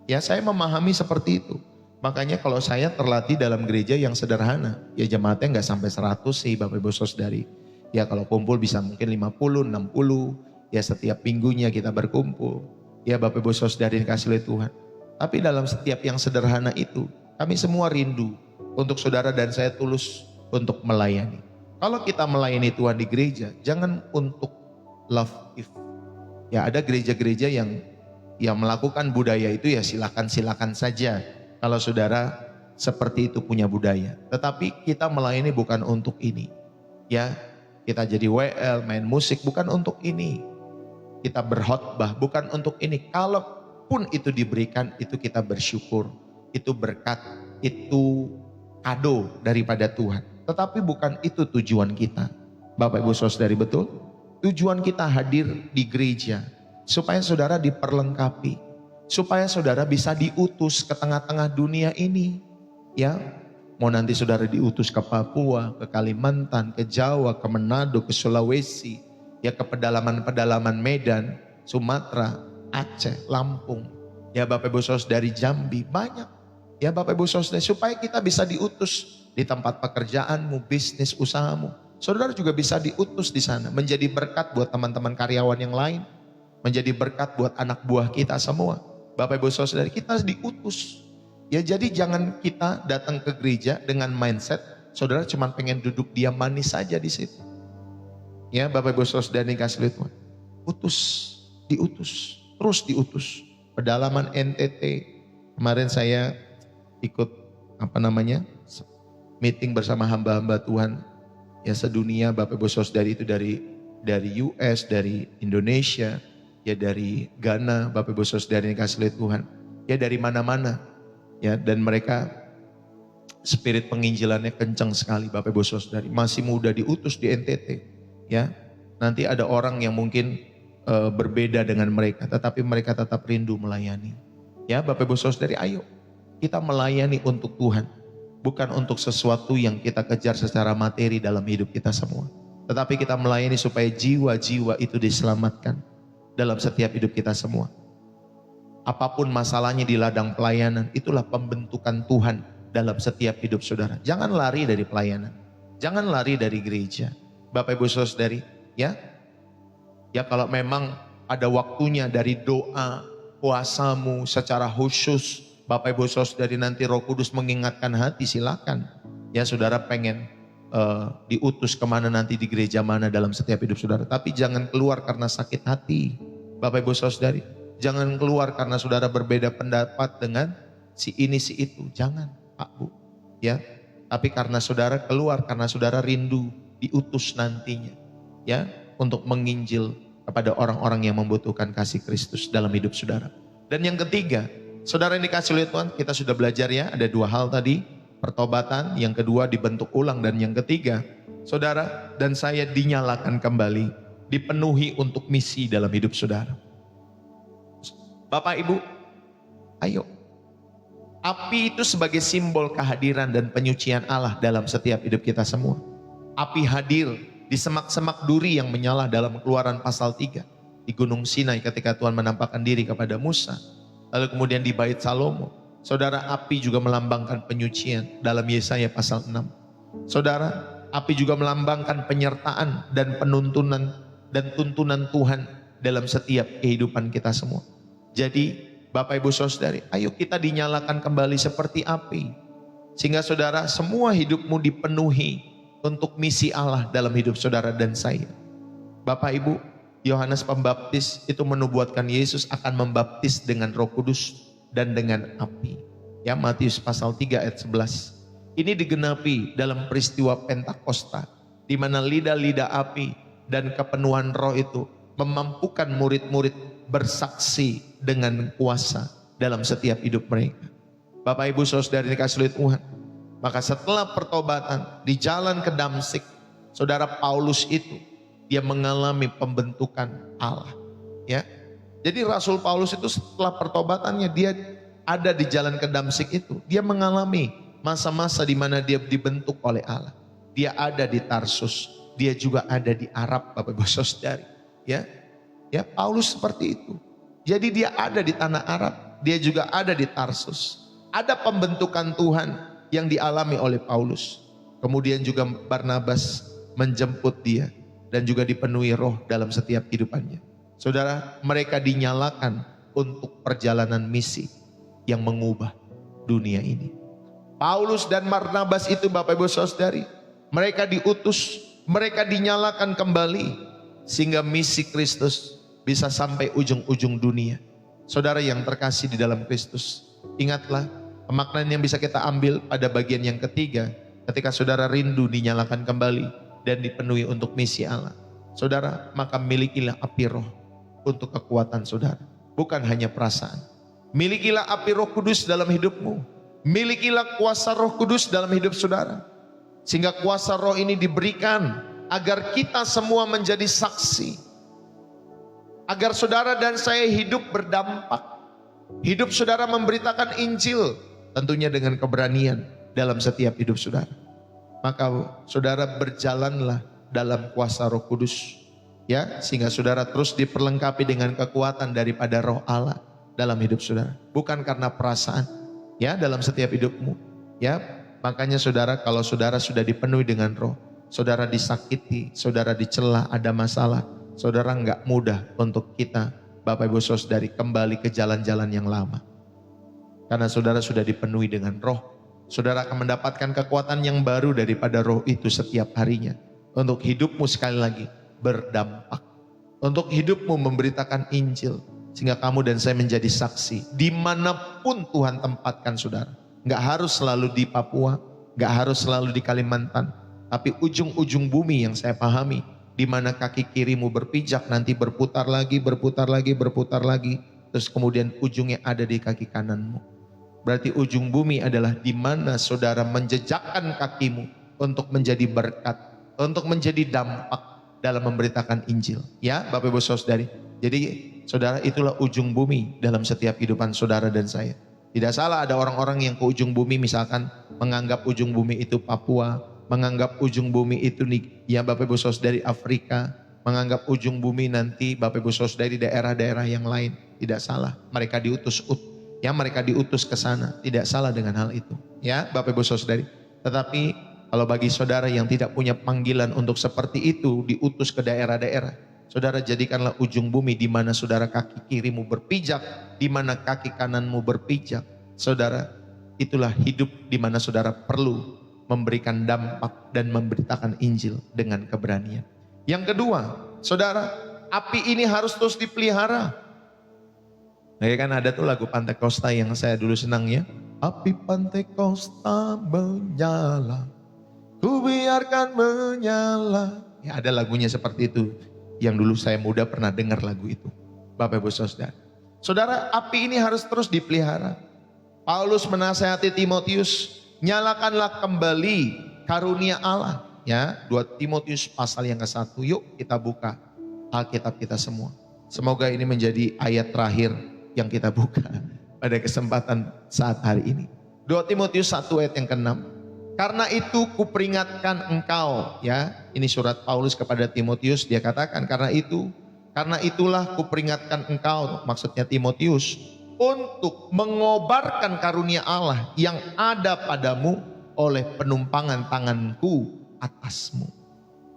Ya, saya memahami seperti itu. Makanya kalau saya terlatih dalam gereja yang sederhana, ya jemaatnya nggak sampai 100 sih Bapak Ibu Saudari. Ya kalau kumpul bisa mungkin 50, 60, ya setiap minggunya kita berkumpul. Ya Bapak Ibu Saudari dikasih oleh Tuhan. Tapi dalam setiap yang sederhana itu, kami semua rindu untuk saudara dan saya tulus untuk melayani. Kalau kita melayani Tuhan di gereja, jangan untuk love if. Ya ada gereja-gereja yang melakukan budaya itu, ya silakan saja. Kalau saudara seperti itu punya budaya. Tetapi kita melayani bukan untuk ini. Ya, kita jadi WL, main musik bukan untuk ini. Kita berkhotbah bukan untuk ini. Kalaupun itu diberikan, itu kita bersyukur. Itu berkat, itu kado daripada Tuhan. Tetapi bukan itu tujuan kita. Bapak Ibu Saudari, betul? Tujuan kita hadir di gereja supaya saudara diperlengkapi. Supaya saudara bisa diutus ke tengah-tengah dunia ini. Ya, mau nanti saudara diutus ke Papua, ke Kalimantan, ke Jawa, ke Manado, ke Sulawesi, ya ke pedalaman-pedalaman Medan, Sumatera, Aceh, Lampung. Ya Bapak Ibu Saudara dari Jambi, banyak. Ya Bapak Ibu Saudara, supaya kita bisa diutus di tempat pekerjaanmu, bisnis, usahamu. Saudara juga bisa diutus di sana, menjadi berkat buat teman-teman karyawan yang lain, menjadi berkat buat anak buah kita semua. Bapak Ibu Saudara, kita diutus. Ya jadi jangan kita datang ke gereja dengan mindset saudara cuma pengen duduk diam manis saja di situ. Ya Bapak Ibu Saudara dikasih oleh Tuhan. Diutus, terus diutus. Pedalaman NTT. Kemarin saya ikut meeting bersama hamba-hamba Tuhan ya sedunia. Bapak Ibu Saudara itu dari US, dari Indonesia, ya dari Ghana, Bapak Ibu Saudara yang dikasih oleh Tuhan. Ya dari mana-mana. Ya dan mereka spirit penginjilannya kencang sekali Bapak Ibu Saudara. Masih muda diutus di NTT. Ya. Nanti ada orang yang mungkin berbeda dengan mereka, tetapi mereka tetap rindu melayani. Ya Bapak Ibu Saudara, ayo kita melayani untuk Tuhan. Bukan untuk sesuatu yang kita kejar secara materi dalam hidup kita semua. Tetapi kita melayani supaya jiwa-jiwa itu diselamatkan dalam setiap hidup kita semua. Apapun masalahnya di ladang pelayanan, itulah pembentukan Tuhan dalam setiap hidup saudara. Jangan lari dari pelayanan. Jangan lari dari gereja. Bapak Ibu Saudari, ya. Ya kalau memang ada waktunya dari doa, puasamu secara khusus, Bapak Ibu Saudari nanti Roh Kudus mengingatkan hati, silakan. Ya saudara pengen diutus kemana nanti di gereja mana dalam setiap hidup saudara. Tapi jangan keluar karena sakit hati. Bapak Ibu Saudari, jangan keluar karena saudara berbeda pendapat dengan si ini si itu. Jangan Pak Bu. Ya, tapi karena saudara keluar karena saudara rindu diutus nantinya. Ya, untuk menginjil kepada orang-orang yang membutuhkan kasih Kristus dalam hidup saudara. Dan yang ketiga, saudara yang dikasih oleh Tuhan, kita sudah belajar ya, ada dua hal tadi. Pertobatan, yang kedua dibentuk ulang, dan yang ketiga, saudara dan saya dinyalakan kembali, dipenuhi untuk misi dalam hidup saudara. Bapak Ibu, ayo. Api itu sebagai simbol kehadiran dan penyucian Allah dalam setiap hidup kita semua. Api hadir di semak-semak duri yang menyala dalam Keluaran pasal 3. Di Gunung Sinai ketika Tuhan menampakkan diri kepada Musa. Lalu kemudian di Bait Salomo. Saudara, api juga melambangkan penyucian dalam Yesaya pasal 6. Saudara, api juga melambangkan penyertaan dan penuntunan dan tuntunan Tuhan dalam setiap kehidupan kita semua. Jadi Bapak Ibu Saudari, ayo kita dinyalakan kembali seperti api. Sehingga saudara semua hidupmu dipenuhi untuk misi Allah dalam hidup saudara dan saya. Bapak Ibu, Yohanes Pembaptis itu menubuatkan Yesus akan membaptis dengan Roh Kudus dan dengan api. Ya, Matius pasal 3 ayat 11. Ini digenapi dalam peristiwa Pentakosta, di mana lidah-lidah api dan kepenuhan Roh itu memampukan murid-murid bersaksi dengan kuasa dalam setiap hidup mereka. Bapak Ibu Saudara dikasih oleh Tuhan, Maka setelah pertobatan di jalan ke Damsik, saudara Paulus itu dia mengalami pembentukan Allah. Ya, jadi Rasul Paulus itu setelah pertobatannya dia ada di jalan ke Damsik itu, dia mengalami masa-masa di mana dia dibentuk oleh Allah. Dia ada di Tarsus, dia juga ada di Arab, Bapak Ibu Saudara. Ya, ya Paulus seperti itu. Jadi dia ada di tanah Arab, dia juga ada di Tarsus. Ada pembentukan Tuhan yang dialami oleh Paulus. Kemudian juga Barnabas menjemput dia dan juga dipenuhi roh dalam setiap kehidupannya. Saudara, mereka dinyalakan untuk perjalanan misi yang mengubah dunia ini. Paulus dan Barnabas itu Bapak Ibu Saudari, mereka diutus, mereka dinyalakan kembali sehingga misi Kristus bisa sampai ujung-ujung dunia. Saudara yang terkasih di dalam Kristus, ingatlah pemaknaan yang bisa kita ambil pada bagian yang ketiga, ketika saudara rindu dinyalakan kembali dan dipenuhi untuk misi Allah. Saudara, maka milikilah api roh untuk kekuatan saudara, bukan hanya perasaan. Milikilah api Roh Kudus dalam hidupmu. Milikilah kuasa Roh Kudus dalam hidup saudara. Sehingga kuasa roh ini diberikan agar kita semua menjadi saksi. Agar saudara dan saya hidup berdampak. Hidup saudara memberitakan Injil, tentunya dengan keberanian dalam setiap hidup saudara. Maka saudara berjalanlah dalam kuasa Roh Kudus. Ya, sehingga saudara terus diperlengkapi dengan kekuatan daripada roh Allah dalam hidup saudara, bukan karena perasaan, ya, dalam setiap hidupmu, ya. Makanya saudara, kalau saudara sudah dipenuhi dengan roh, saudara disakiti, saudara dicela, ada masalah, saudara nggak mudah untuk kita, Bapak Ibu Saudari, kembali ke jalan-jalan yang lama. Karena saudara sudah dipenuhi dengan roh, saudara akan mendapatkan kekuatan yang baru daripada roh itu setiap harinya. Untuk hidupmu sekali lagi berdampak, untuk hidupmu memberitakan Injil. Sehingga kamu dan saya menjadi saksi dimanapun Tuhan tempatkan saudara. Gak harus selalu di Papua, gak harus selalu di Kalimantan, tapi ujung-ujung bumi yang saya pahami, di mana kaki kirimu berpijak nanti berputar lagi, berputar lagi, berputar lagi, terus kemudian ujungnya ada di kaki kananmu. Berarti ujung bumi adalah di mana saudara menjejakkan kakimu untuk menjadi berkat, untuk menjadi dampak dalam memberitakan Injil. Ya, Bapak Ibu Saudari. Jadi saudara, itulah ujung bumi dalam setiap kehidupan saudara dan saya. Tidak salah ada orang-orang yang ke ujung bumi misalkan menganggap ujung bumi itu Papua, menganggap ujung bumi itu ya Bapak Ibu Saudari Afrika, menganggap ujung bumi nanti Bapak Ibu Saudari daerah-daerah yang lain. Tidak salah, mereka diutus ya, mereka diutus ke sana. Tidak salah dengan hal itu. Ya, Bapak Ibu Saudari. Tetapi kalau bagi saudara yang tidak punya panggilan untuk seperti itu, diutus ke daerah-daerah, saudara jadikanlah ujung bumi di mana saudara kaki kirimu berpijak, di mana kaki kananmu berpijak. Saudara, itulah hidup di mana saudara perlu memberikan dampak dan memberitakan Injil dengan keberanian. Yang kedua, saudara, api ini harus terus dipelihara. Nah, kan ada tuh lagu Pantai Kosta yang saya dulu senang ya. Api Pantai Kosta menyala, ku biarkan menyala. Ya, ada lagunya seperti itu. Yang dulu saya muda pernah dengar lagu itu. Bapak Ibu Saudara. Saudara, api ini harus terus dipelihara. Paulus menasihati Timotius, nyalakanlah kembali karunia Allah. Ya, 2 Timotius pasal yang ke-1. Yuk kita buka Alkitab kita semua. Semoga ini menjadi ayat terakhir yang kita buka pada kesempatan saat hari ini. 2 Timotius 1 ayat yang ke-6. Karena itu kuperingatkan engkau, ya. Ini surat Paulus kepada Timotius, dia katakan karena itulah kuperingatkan engkau, maksudnya Timotius, untuk mengobarkan karunia Allah yang ada padamu oleh penumpangan tanganku atasmu.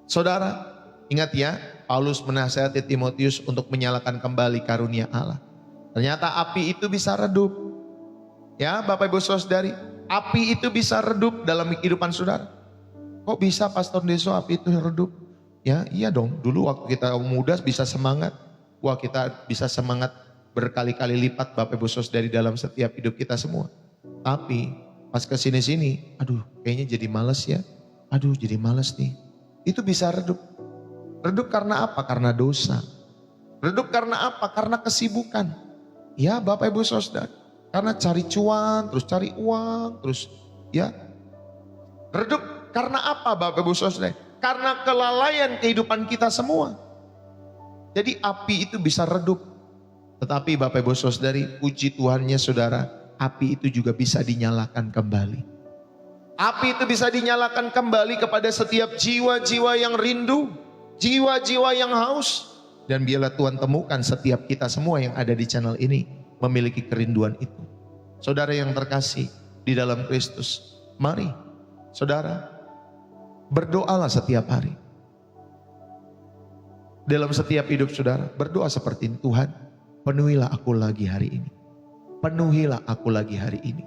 Saudara, ingat ya, Paulus menasihati Timotius untuk menyalakan kembali karunia Allah. Ternyata api itu bisa redup. Ya, Bapak Ibu Saudari, api itu bisa redup dalam kehidupan saudara. Kok bisa Pastor Deso api itu redup? Ya, iya dong. Dulu waktu kita muda bisa semangat. Wah, kita bisa semangat berkali-kali lipat Bapak Ibu Saudari dalam setiap hidup kita semua. Tapi pas ke sini-sini, aduh kayaknya jadi males ya. Aduh jadi males nih. Itu bisa redup. Redup karena apa? Karena dosa. Redup karena apa? Karena kesibukan. Ya Bapak Ibu Saudari. Karena cari cuan, terus cari uang, terus ya Redup karena apa Bapak Ibu Saudara? Karena kelalaian kehidupan kita semua. Jadi api itu bisa redup. Tetapi Bapak Ibu Saudari, puji Tuhannya saudara, api itu juga bisa dinyalakan kembali. Api itu bisa dinyalakan kembali kepada setiap jiwa-jiwa yang rindu, jiwa-jiwa yang haus. Dan biarlah Tuhan temukan setiap kita semua yang ada di channel ini memiliki kerinduan itu. Saudara yang terkasih di dalam Kristus, mari saudara berdoalah setiap hari. Dalam setiap hidup saudara, berdoa seperti ini, Tuhan, penuhilah aku lagi hari ini. Penuhilah aku lagi hari ini.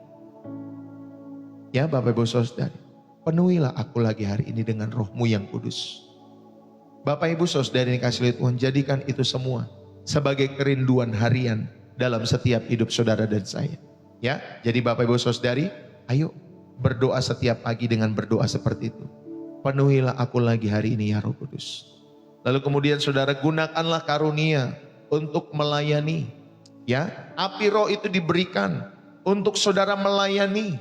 Ya Bapak Ibu Saudari, penuhilah aku lagi hari ini dengan roh-Mu yang kudus. Bapak Ibu Saudari yang kasih Tuhan, jadikan itu semua sebagai kerinduan harian dalam setiap hidup saudara dan saya. Ya, jadi Bapak Ibu Saudari, ayo berdoa setiap pagi dengan berdoa seperti itu. Penuhilah aku lagi hari ini ya Roh Kudus. Lalu kemudian saudara, gunakanlah karunia untuk melayani. Ya, api roh itu diberikan untuk saudara melayani.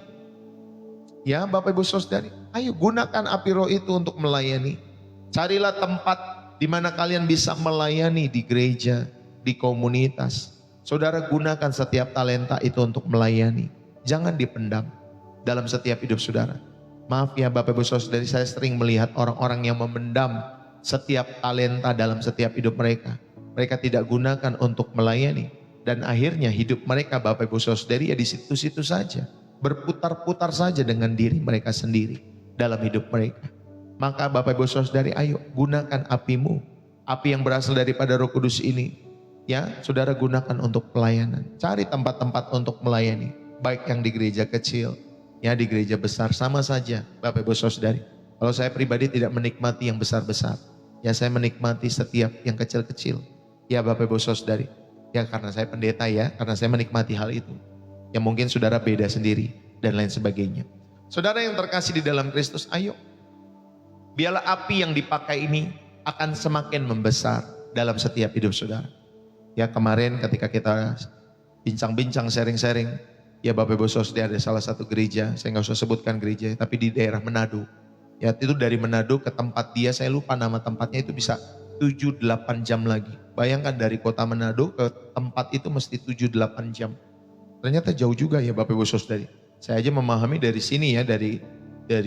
Ya Bapak Ibu Saudari, ayo gunakan api roh itu untuk melayani. Carilah tempat di mana kalian bisa melayani di gereja, di komunitas. Saudara gunakan setiap talenta itu untuk melayani. Jangan dipendam dalam setiap hidup saudara. Maaf ya Bapak Ibu Saudari, saya sering melihat orang-orang yang memendam setiap talenta dalam setiap hidup mereka. Mereka tidak gunakan untuk melayani. Dan akhirnya hidup mereka Bapak Ibu Saudari ya di situ-situ saja. Berputar-putar saja dengan diri mereka sendiri dalam hidup mereka. Maka Bapak Ibu Saudari, ayo gunakan apimu. Api yang berasal daripada Roh Kudus ini. Ya, saudara gunakan untuk pelayanan. Cari tempat-tempat untuk melayani. Baik yang di gereja kecil, ya di gereja besar, sama saja Bapak Ibu Saudari. Kalau saya pribadi tidak menikmati yang besar-besar. Ya saya menikmati setiap yang kecil-kecil. Ya Bapak Ibu Saudari. Ya karena saya pendeta ya, karena saya menikmati hal itu. Ya mungkin saudara beda sendiri dan lain sebagainya. Saudara yang terkasih di dalam Kristus, ayo. Biarlah api yang dipakai ini akan semakin membesar dalam setiap hidup saudara. Ya kemarin ketika kita bincang-bincang, sharing-sharing. Ya Bapak Ibu Saudari, ada salah satu gereja, saya nggak usah sebutkan gereja, tapi di daerah Manado. Ya itu dari Manado ke tempat dia, saya lupa nama tempatnya, itu bisa 7-8 jam lagi. Bayangkan dari kota Manado ke tempat itu mesti 7-8 jam. Ternyata jauh juga ya Bapak Ibu Saudari. Saya aja memahami dari sini ya, dari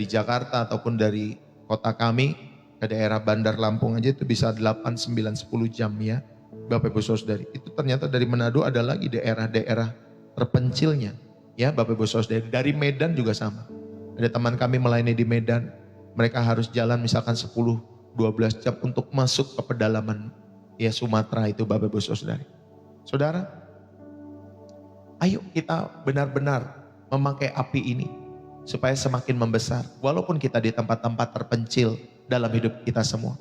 Jakarta ataupun dari kota kami ke daerah Bandar Lampung aja itu bisa 8, 9, 10 jam ya Bapak Ibu Saudari. Itu ternyata dari Manado ada lagi daerah-daerah terpencilnya ya Bapak Ibu Saudari. Dari Medan juga sama. Ada teman kami melayani di Medan. Mereka harus jalan misalkan 10-12 jam untuk masuk ke pedalaman ya Sumatera itu Bapak Ibu Saudari. Saudara, ayo kita benar-benar memakai api ini supaya semakin membesar. Walaupun kita di tempat-tempat terpencil dalam hidup kita semua.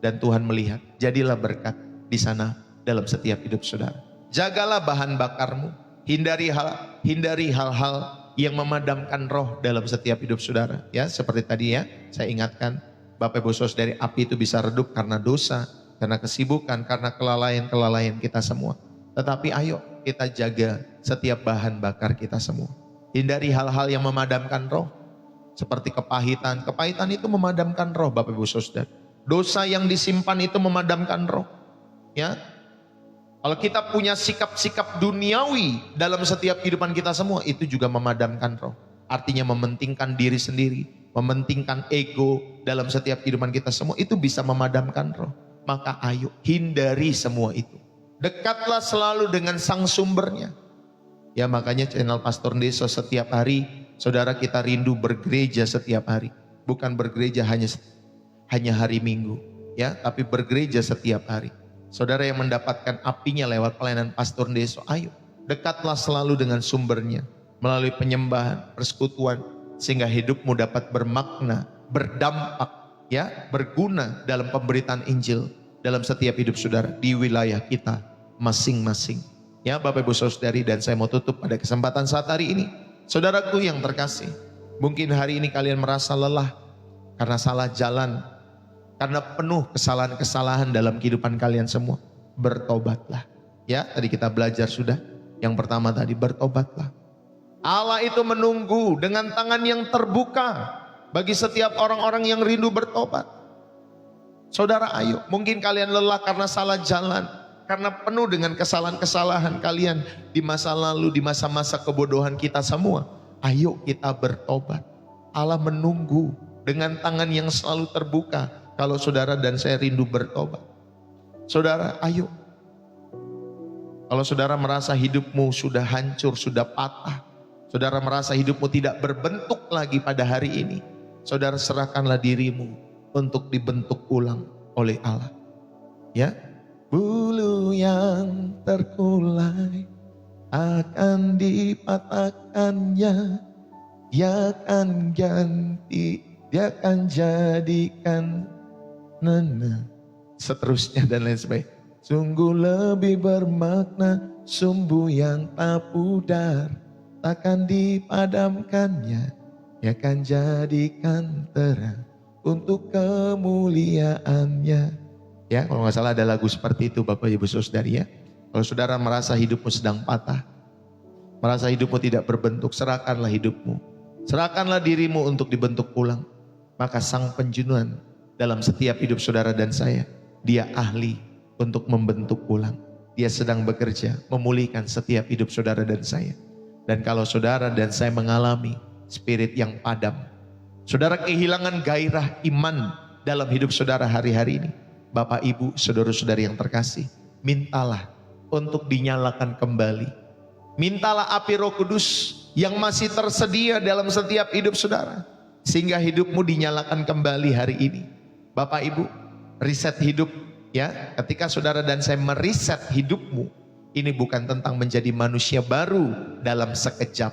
Dan Tuhan melihat, jadilah berkat di sana dalam setiap hidup saudara. Jagalah bahan bakarmu, hindari hal-hal yang memadamkan roh dalam setiap hidup saudara. Ya, seperti tadi ya, saya ingatkan Bapak Ibu Saudari, api itu bisa redup karena dosa, karena kesibukan, karena kelalaian kita semua. Tetapi ayo kita jaga setiap bahan bakar kita semua. Hindari hal-hal yang memadamkan roh. Seperti kepahitan. Kepahitan itu memadamkan roh Bapak Ibu Saudari. Dosa yang disimpan itu memadamkan roh. Ya. Kalau kita punya sikap-sikap duniawi dalam setiap kehidupan kita semua, itu juga memadamkan roh. Artinya mementingkan diri sendiri, mementingkan ego dalam setiap kehidupan kita semua, itu bisa memadamkan roh. Maka ayo hindari semua itu. Dekatlah selalu dengan sang sumbernya. Ya makanya channel Pastor Ndeso setiap hari, saudara kita rindu bergereja setiap hari. Bukan bergereja hanya hari Minggu, ya, tapi bergereja setiap hari. Saudara yang mendapatkan apinya lewat pelayanan Pastor Ndeso, ayo dekatlah selalu dengan sumbernya melalui penyembahan, persekutuan, sehingga hidupmu dapat bermakna, berdampak, ya, berguna dalam pemberitaan Injil dalam setiap hidup saudara di wilayah kita masing-masing. Ya Bapak Ibu Saudari, dan saya mau tutup pada kesempatan saat hari ini. Saudaraku yang terkasih, mungkin hari ini kalian merasa lelah karena salah jalan, karena penuh kesalahan-kesalahan dalam kehidupan kalian semua. Bertobatlah. Ya, tadi kita belajar sudah. Yang pertama tadi, bertobatlah. Allah itu menunggu dengan tangan yang terbuka. bagi setiap orang-orang yang rindu bertobat. Saudara ayo, mungkin kalian lelah karena salah jalan, karena penuh dengan kesalahan-kesalahan kalian di masa lalu, di masa-masa kebodohan kita semua. Ayo kita bertobat. Allah menunggu dengan tangan yang selalu terbuka kalau saudara dan saya rindu bertobat. Saudara ayo. Kalau saudara merasa hidupmu sudah hancur, sudah patah, saudara merasa hidupmu tidak berbentuk lagi pada hari ini, saudara serahkanlah dirimu untuk dibentuk ulang oleh Allah. Ya, bulu yang terkulai akan dipatahkannya, dia akan ganti, dia akan jadikan seterusnya dan lain sebagainya. Sungguh lebih bermakna sumbu yang tak pudar, takkan dipadamkannya, dia akan jadikan terang untuk kemuliaannya. Ya, kalau nggak salah ada lagu seperti itu Bapak Ibu Saudari ya. Kalau saudara merasa hidupmu sedang patah, merasa hidupmu tidak berbentuk, serahkanlah hidupmu. Serahkanlah dirimu untuk dibentuk ulang. Maka Sang Penjunan dalam setiap hidup saudara dan saya, Dia ahli untuk membentuk ulang. Dia sedang bekerja memulihkan setiap hidup saudara dan saya. Dan kalau saudara dan saya mengalami spirit yang padam, saudara kehilangan gairah iman dalam hidup saudara hari-hari ini, Bapak Ibu saudara-saudari yang terkasih, mintalah untuk dinyalakan kembali. Mintalah api Roh Kudus yang masih tersedia dalam setiap hidup saudara, sehingga hidupmu dinyalakan kembali hari ini. Bapak Ibu, riset hidup ya. Ketika saudara dan saya meriset hidupmu, ini bukan tentang menjadi manusia baru dalam sekejap.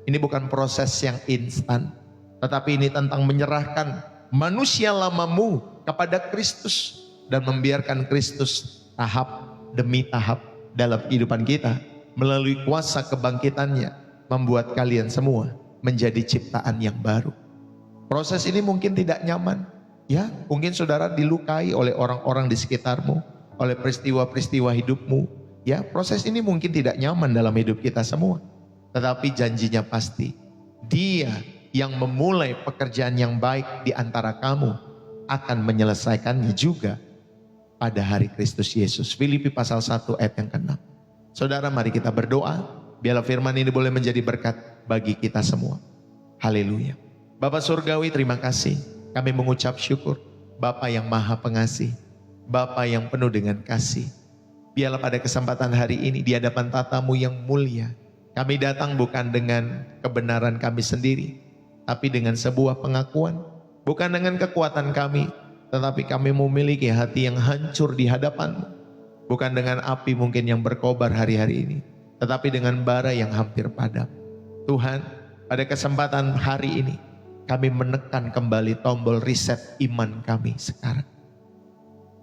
Ini bukan proses yang instan, tetapi ini tentang menyerahkan manusia lamamu kepada Kristus dan membiarkan Kristus tahap demi tahap dalam kehidupan kita melalui kuasa kebangkitannya membuat kalian semua menjadi ciptaan yang baru. Proses ini mungkin tidak nyaman ya, mungkin saudara dilukai oleh orang-orang di sekitarmu, oleh peristiwa-peristiwa hidupmu ya. Proses ini mungkin tidak nyaman dalam hidup kita semua, tetapi janjinya pasti, Dia yang memulai pekerjaan yang baik di antara kamu akan menyelesaikannya juga pada hari Kristus Yesus. Filipi pasal 1 ayat yang ke-6. Saudara, mari kita berdoa, biarlah firman ini boleh menjadi berkat bagi kita semua. Haleluya. Bapa Surgawi, terima kasih. Kami mengucap syukur, Bapa yang Maha Pengasih, Bapa yang penuh dengan kasih. Biarlah pada kesempatan hari ini di hadapan tatamu yang mulia, kami datang bukan dengan kebenaran kami sendiri, tapi dengan sebuah pengakuan, bukan dengan kekuatan kami, tetapi kami memiliki hati yang hancur di hadapan-Mu. Bukan dengan api mungkin yang berkobar hari-hari ini, tetapi dengan bara yang hampir padam. Tuhan, pada kesempatan hari ini, kami menekan kembali tombol reset iman kami sekarang.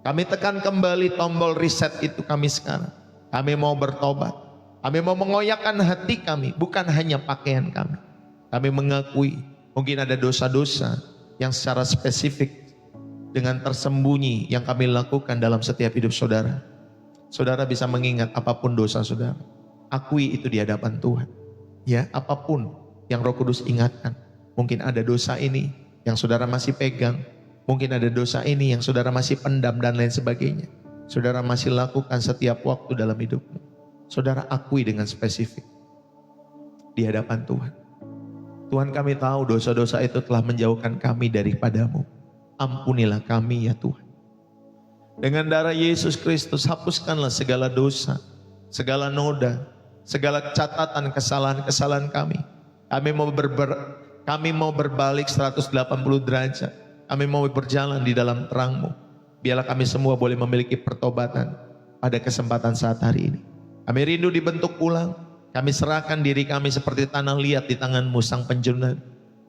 Kami tekan kembali tombol reset itu kami sekarang. Kami mau bertobat. Kami mau mengoyakkan hati kami, bukan hanya pakaian kami. Kami mengakui mungkin ada dosa-dosa yang secara spesifik dengan tersembunyi yang kami lakukan dalam setiap hidup saudara. Saudara bisa mengingat apapun dosa saudara, akui itu di hadapan Tuhan. Ya, apapun yang Roh Kudus ingatkan. Mungkin ada dosa ini yang saudara masih pegang, mungkin ada dosa ini yang saudara masih pendam dan lain sebagainya. Saudara masih lakukan setiap waktu dalam hidupmu. Saudara akui dengan spesifik di hadapan Tuhan. Tuhan, kami tahu dosa-dosa itu telah menjauhkan kami daripada-Mu. Ampunilah kami ya Tuhan. Dengan darah Yesus Kristus hapuskanlah segala dosa, segala noda, segala catatan kesalahan-kesalahan kami. Kami mau berbalik 180 derajat. Kami mau berjalan di dalam terang-Mu. Biarlah kami semua boleh memiliki pertobatan pada kesempatan saat hari ini. Kami rindu dibentuk ulang. Kami serahkan diri kami seperti tanah liat di tangan-Mu Sang Penjunan.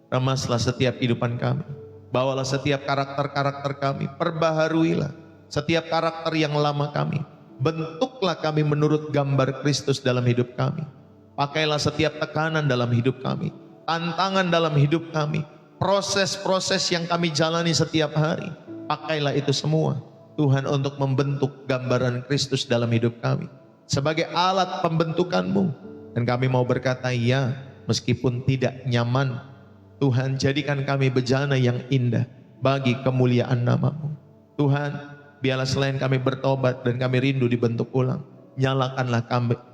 Remaslah setiap kehidupan kami. Bawalah setiap karakter-karakter kami. Perbaharuilah setiap karakter yang lama kami. Bentuklah kami menurut gambar Kristus dalam hidup kami. Pakailah setiap tekanan dalam hidup kami. Tantangan dalam hidup kami. Proses-proses yang kami jalani setiap hari. Pakailah itu semua Tuhan untuk membentuk gambaran Kristus dalam hidup kami. Sebagai alat pembentukan-Mu. Dan kami mau berkata ya, meskipun tidak nyaman, Tuhan, jadikan kami bejana yang indah bagi kemuliaan nama-Mu. Tuhan, biarlah selain kami bertobat dan kami rindu dibentuk ulang, nyalakanlah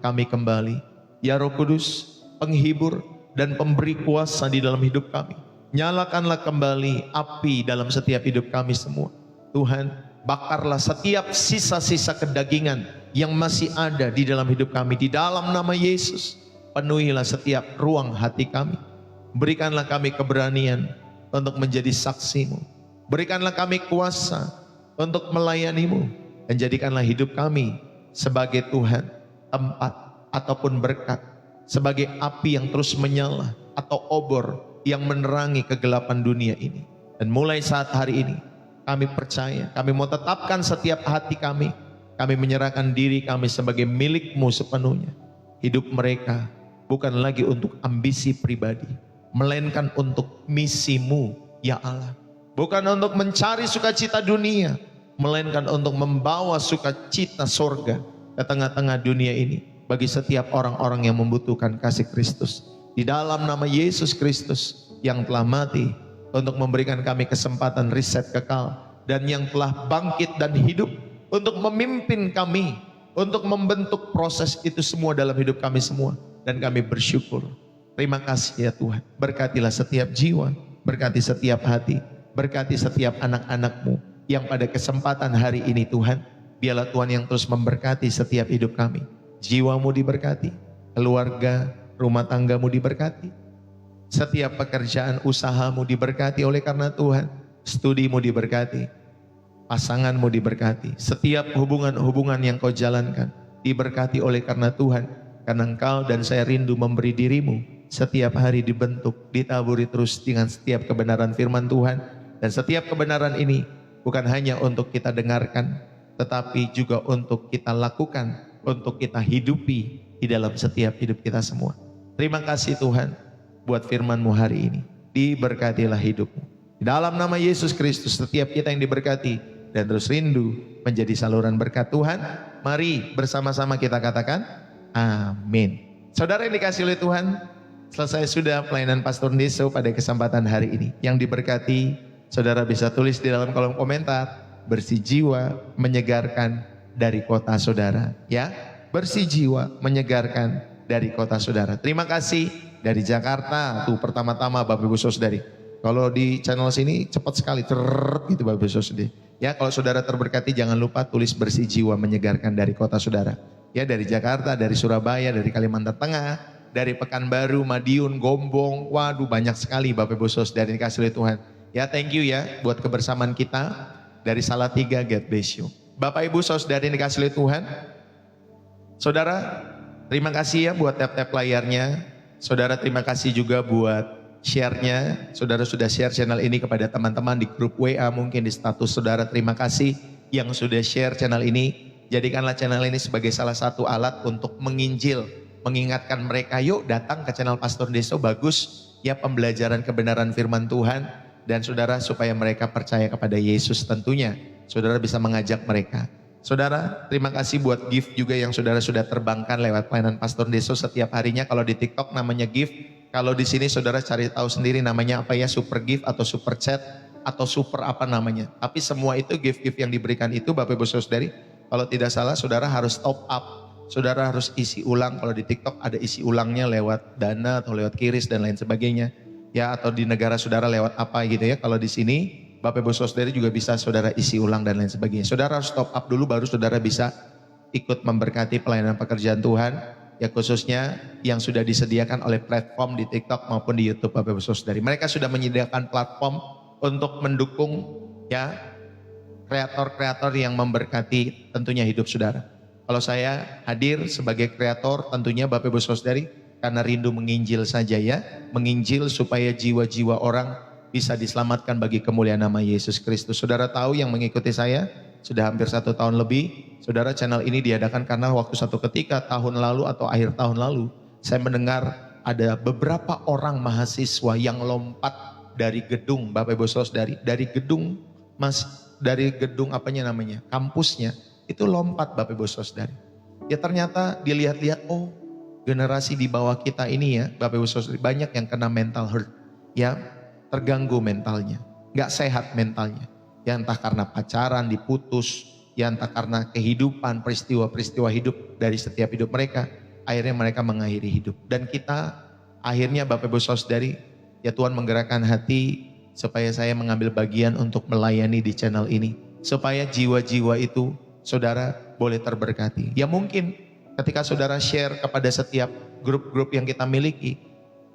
kami kembali. Ya Roh Kudus, penghibur dan pemberi kuasa di dalam hidup kami. Nyalakanlah kembali api dalam setiap hidup kami semua. Tuhan, bakarlah setiap sisa-sisa kedagingan yang masih ada di dalam hidup kami. Di dalam nama Yesus, penuhilah setiap ruang hati kami. Berikanlah kami keberanian untuk menjadi saksi-Mu. Berikanlah kami kuasa untuk melayani-Mu. Dan jadikanlah hidup kami sebagai Tuhan, tempat ataupun berkat, sebagai api yang terus menyala atau obor yang menerangi kegelapan dunia ini. Dan mulai saat hari ini, kami percaya, kami mau tetapkan setiap hati kami menyerahkan diri kami sebagai milik-Mu sepenuhnya. Hidup mereka bukan lagi untuk ambisi pribadi, melainkan untuk misi-Mu, ya Allah. Bukan untuk mencari sukacita dunia, melainkan untuk membawa sukacita sorga ke tengah-tengah dunia ini bagi setiap orang-orang yang membutuhkan kasih Kristus. Di dalam nama Yesus Kristus yang telah mati untuk memberikan kami kesempatan riset kekal, dan yang telah bangkit dan hidup untuk memimpin kami, untuk membentuk proses itu semua dalam hidup kami semua. Dan kami bersyukur. Terima kasih ya Tuhan. Berkatilah setiap jiwa, berkati setiap hati, berkati setiap anak-anak-Mu yang pada kesempatan hari ini Tuhan, biarlah Tuhan yang terus memberkati setiap hidup kami. Jiwamu diberkati, keluarga, rumah tanggamu diberkati, setiap pekerjaan usahamu diberkati oleh karena Tuhan, studimu diberkati, pasanganmu diberkati, setiap hubungan-hubungan yang kau jalankan diberkati oleh karena Tuhan. Karena Engkau dan saya rindu memberi diri-Mu setiap hari dibentuk, ditaburi terus dengan setiap kebenaran firman Tuhan. Dan setiap kebenaran ini bukan hanya untuk kita dengarkan, tetapi juga untuk kita lakukan, untuk kita hidupi di dalam setiap hidup kita semua. Terima kasih Tuhan buat firman-Mu hari ini. Diberkatilah hidupmu. Di dalam nama Yesus Kristus, setiap kita yang diberkati dan terus rindu menjadi saluran berkat Tuhan. Mari bersama-sama kita katakan, amin. Saudara yang dikasihi oleh Tuhan, selesai sudah pelayanan Pastor Deso pada kesempatan hari ini. Yang diberkati, saudara bisa tulis di dalam kolom komentar, bersih jiwa menyegarkan dari kota saudara. Ya, bersih jiwa menyegarkan dari kota saudara. Terima kasih dari Jakarta. Tuh pertama-tama Bapak Ibu Saudari. Kalau di channel sini cepat sekali gitu Bapak Ibu Saudari. Ya, kalau saudara terberkati jangan lupa tulis bersih jiwa menyegarkan dari kota saudara. Ya, dari Jakarta, dari Surabaya, dari Kalimantan Tengah, dari Pekanbaru, Madiun, Gombong. Waduh, banyak sekali Bapak Ibu Saudara yang dikasihi oleh Tuhan. Ya, thank you ya buat kebersamaan kita dari Salatiga. God bless you. Bapak Ibu Saudara yang dikasihi oleh Tuhan. Saudara, terima kasih ya buat tap-tap layarnya. Saudara, terima kasih juga buat share-nya. Saudara sudah share channel ini kepada teman-teman di grup WA, mungkin di status saudara. Terima kasih yang sudah share channel ini. Jadikanlah channel ini sebagai salah satu alat untuk menginjil, mengingatkan mereka, yuk datang ke channel Pastor Deso, bagus ya pembelajaran kebenaran firman Tuhan. Dan saudara, supaya mereka percaya kepada Yesus tentunya, saudara bisa mengajak mereka. Saudara, terima kasih buat gift juga yang saudara sudah terbangkan lewat pelayanan Pastor Deso setiap harinya. Kalau di TikTok namanya gift, kalau di sini saudara cari tahu sendiri namanya apa ya, super gift atau super chat atau super apa namanya. Tapi semua itu gift-gift yang diberikan itu Bapak Ibu Saudari, kalau tidak salah saudara harus top up, saudara harus isi ulang. Kalau di TikTok ada isi ulangnya lewat Dana atau lewat Kiris dan lain sebagainya. Ya, atau di negara saudara lewat apa gitu ya. Kalau di sini Bapak Ibu Saudari juga bisa saudara isi ulang dan lain sebagainya. Saudara harus top up dulu baru saudara bisa ikut memberkati pelayanan pekerjaan Tuhan. Ya, khususnya yang sudah disediakan oleh platform di TikTok maupun di YouTube Bapak Ibu Saudari. Mereka sudah menyediakan platform untuk mendukung ya kreator-kreator yang memberkati tentunya hidup saudara. Kalau saya hadir sebagai kreator tentunya Bapak Ibu Saudari karena rindu menginjil saja ya. Menginjil supaya jiwa-jiwa orang bisa diselamatkan bagi kemuliaan nama Yesus Kristus. Saudara tahu yang mengikuti saya sudah hampir 1 tahun lebih. Saudara, channel ini diadakan karena waktu satu ketika tahun lalu atau akhir tahun lalu saya mendengar ada beberapa orang mahasiswa yang lompat dari gedung Bapak Ibu Saudari, dari gedung apanya namanya, kampusnya, itu lompat Bapak Ibu Saudari. Ya ternyata dilihat-lihat, oh generasi di bawah kita ini ya Bapak Ibu Saudari banyak yang kena mental hurt. Ya, terganggu mentalnya, nggak sehat mentalnya. Ya entah karena pacaran diputus, ya entah karena kehidupan, peristiwa-peristiwa hidup dari setiap hidup mereka, akhirnya mereka mengakhiri hidup. Dan kita akhirnya Bapak Ibu Saudari, ya Tuhan menggerakkan hati supaya saya mengambil bagian untuk melayani di channel ini. Supaya jiwa-jiwa itu saudara boleh terberkati. Ya mungkin ketika saudara share kepada setiap grup-grup yang kita miliki,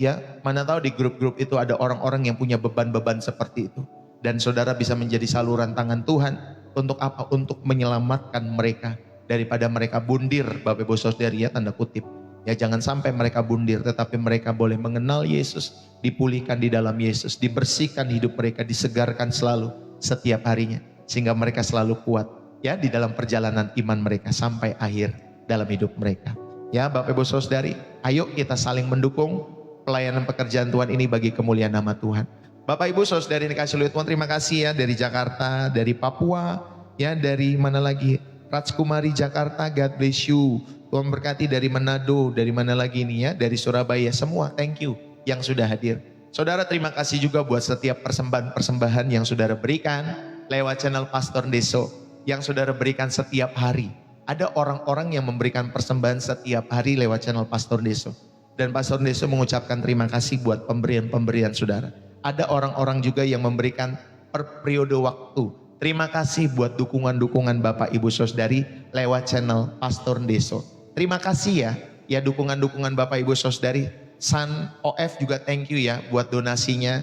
ya mana tahu di grup-grup itu ada orang-orang yang punya beban-beban seperti itu. Dan saudara bisa menjadi saluran tangan Tuhan untuk apa? Untuk menyelamatkan mereka daripada mereka bundir, Bapak Ibu Saudari, ya tanda kutip. Ya jangan sampai mereka bundir, tetapi mereka boleh mengenal Yesus, dipulihkan di dalam Yesus, dibersihkan hidup mereka, disegarkan selalu setiap harinya. Sehingga mereka selalu kuat ya di dalam perjalanan iman mereka sampai akhir dalam hidup mereka. Ya Bapak Ibu Saudari, ayo kita saling mendukung pelayanan pekerjaan Tuhan ini bagi kemuliaan nama Tuhan. Bapak Ibu Saudari yang dikasihi oleh Tuhan, terima kasih ya dari Jakarta, dari Papua, ya dari mana lagi? Rajkumari Jakarta, God bless you. Tuhan berkati dari Manado, dari mana lagi nih ya? Dari Surabaya, semua thank you yang sudah hadir. Saudara terima kasih juga buat setiap persembahan yang saudara berikan lewat channel Pastor Deso yang saudara berikan setiap hari. Ada orang-orang yang memberikan persembahan setiap hari lewat channel Pastor Deso. Dan Pastor Deso mengucapkan terima kasih buat pemberian-pemberian saudara. Ada orang-orang juga yang memberikan per periode waktu. Terima kasih buat dukungan-dukungan Bapak Ibu Saudari lewat channel Pastor Deso. Terima kasih ya dukungan-dukungan Bapak Ibu Saudari. San OF juga thank you ya buat donasinya.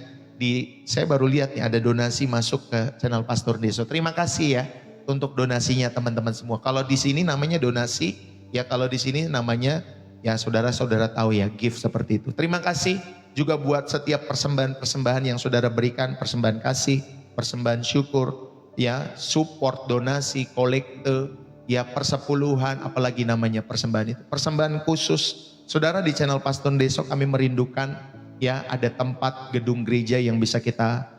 Saya baru lihat nih ada donasi masuk ke channel Pastor Deso. Terima kasih ya untuk donasinya teman-teman semua. Kalau di sini namanya donasi, ya kalau di sini namanya ya saudara-saudara tahu ya gift seperti itu. Terima kasih juga buat setiap persembahan-persembahan yang saudara berikan, persembahan kasih, persembahan syukur, ya support, donasi, kolekte, ya persepuluhan, apalagi namanya persembahan itu. Persembahan khusus, saudara di channel Pastor Deso kami merindukan ya ada tempat gedung gereja yang bisa kita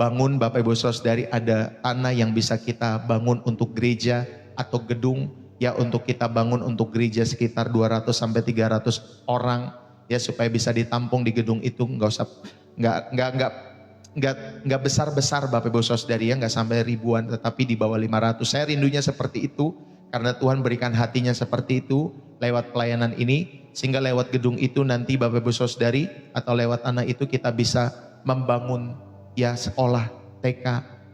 bangun Bapak Ibu Saudari, ada tanah yang bisa kita bangun untuk gereja atau gedung ya untuk kita bangun untuk gereja sekitar 200 sampai 300 orang ya supaya bisa ditampung di gedung itu, nggak besar-besar Bapak Ibu Saudari ya, nggak sampai ribuan tetapi di bawah 500. Saya rindunya seperti itu karena Tuhan berikan hatinya seperti itu lewat pelayanan ini, sehingga lewat gedung itu nanti Bapak Ibu Saudari atau lewat tanah itu kita bisa membangun ya sekolah TK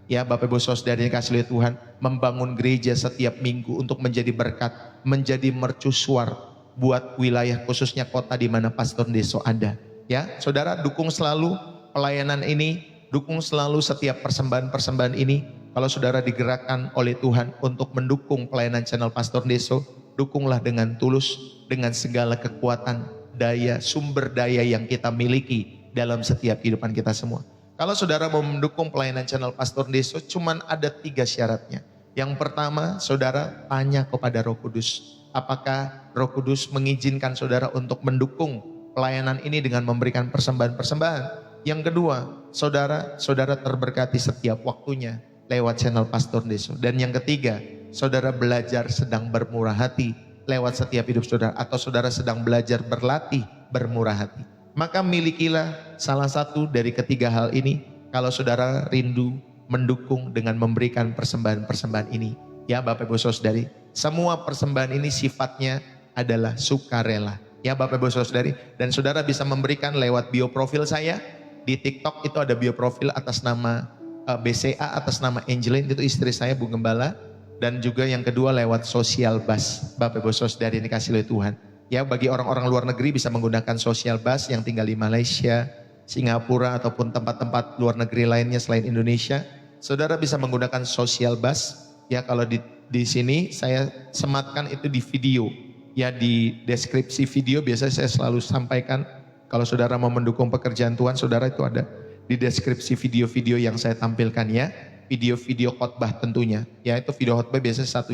ya Bapak Ibu Saudari yang kasih oleh Tuhan, membangun gereja setiap minggu untuk menjadi berkat, menjadi mercusuar buat wilayah khususnya kota di mana Pastor Deso ada. Ya, saudara dukung selalu pelayanan ini, dukung selalu setiap persembahan-persembahan ini. Kalau saudara digerakkan oleh Tuhan untuk mendukung pelayanan channel Pastor Deso, dukunglah dengan tulus, dengan segala kekuatan, daya, sumber daya yang kita miliki dalam setiap kehidupan kita semua. Kalau saudara mau mendukung pelayanan channel Pastor Deso, cuman ada 3 syaratnya. Yang pertama, saudara tanya kepada Roh Kudus. Apakah Roh Kudus mengizinkan saudara untuk mendukung pelayanan ini dengan memberikan persembahan-persembahan? Yang kedua, saudara terberkati setiap waktunya lewat channel Pastor Deso. Dan yang ketiga, saudara belajar sedang bermurah hati lewat setiap hidup saudara, atau saudara sedang belajar berlatih bermurah hati. Maka milikilah salah satu dari ketiga hal ini kalau saudara rindu mendukung dengan memberikan persembahan-persembahan ini. Ya Bapak Ibu Saudari, semua persembahan ini sifatnya adalah sukarela. Ya Bapak Ibu Saudari, dan saudara bisa memberikan lewat bio profil saya. Di TikTok itu ada bio profil atas nama BCA, atas nama Angeline, itu istri saya Bu Gembala. Dan juga yang kedua lewat Social Bus. Bapak Ibu Saudari ini kasih oleh Tuhan. Ya bagi orang-orang luar negeri bisa menggunakan Social Bus yang tinggal di Malaysia, Singapura ataupun tempat-tempat luar negeri lainnya selain Indonesia. Saudara bisa menggunakan Social Bus. Ya kalau di sini saya sematkan itu di video. Ya di deskripsi video biasanya saya selalu sampaikan. Kalau saudara mau mendukung pekerjaan Tuhan, saudara itu ada di deskripsi video-video yang saya tampilkan ya. Video-video khotbah tentunya. Ya itu video khotbah biasanya 1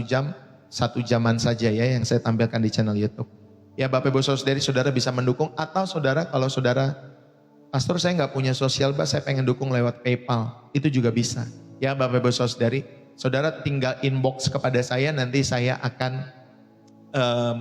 jaman saja ya yang saya tampilkan di channel YouTube. Ya Bapak Ibu Saudari, saudara bisa mendukung, atau saudara kalau saudara, Pastor saya nggak punya Social Bus, saya pengen dukung lewat PayPal, itu juga bisa. Ya Bapak Ibu Saudari, saudara tinggal inbox kepada saya, nanti saya akan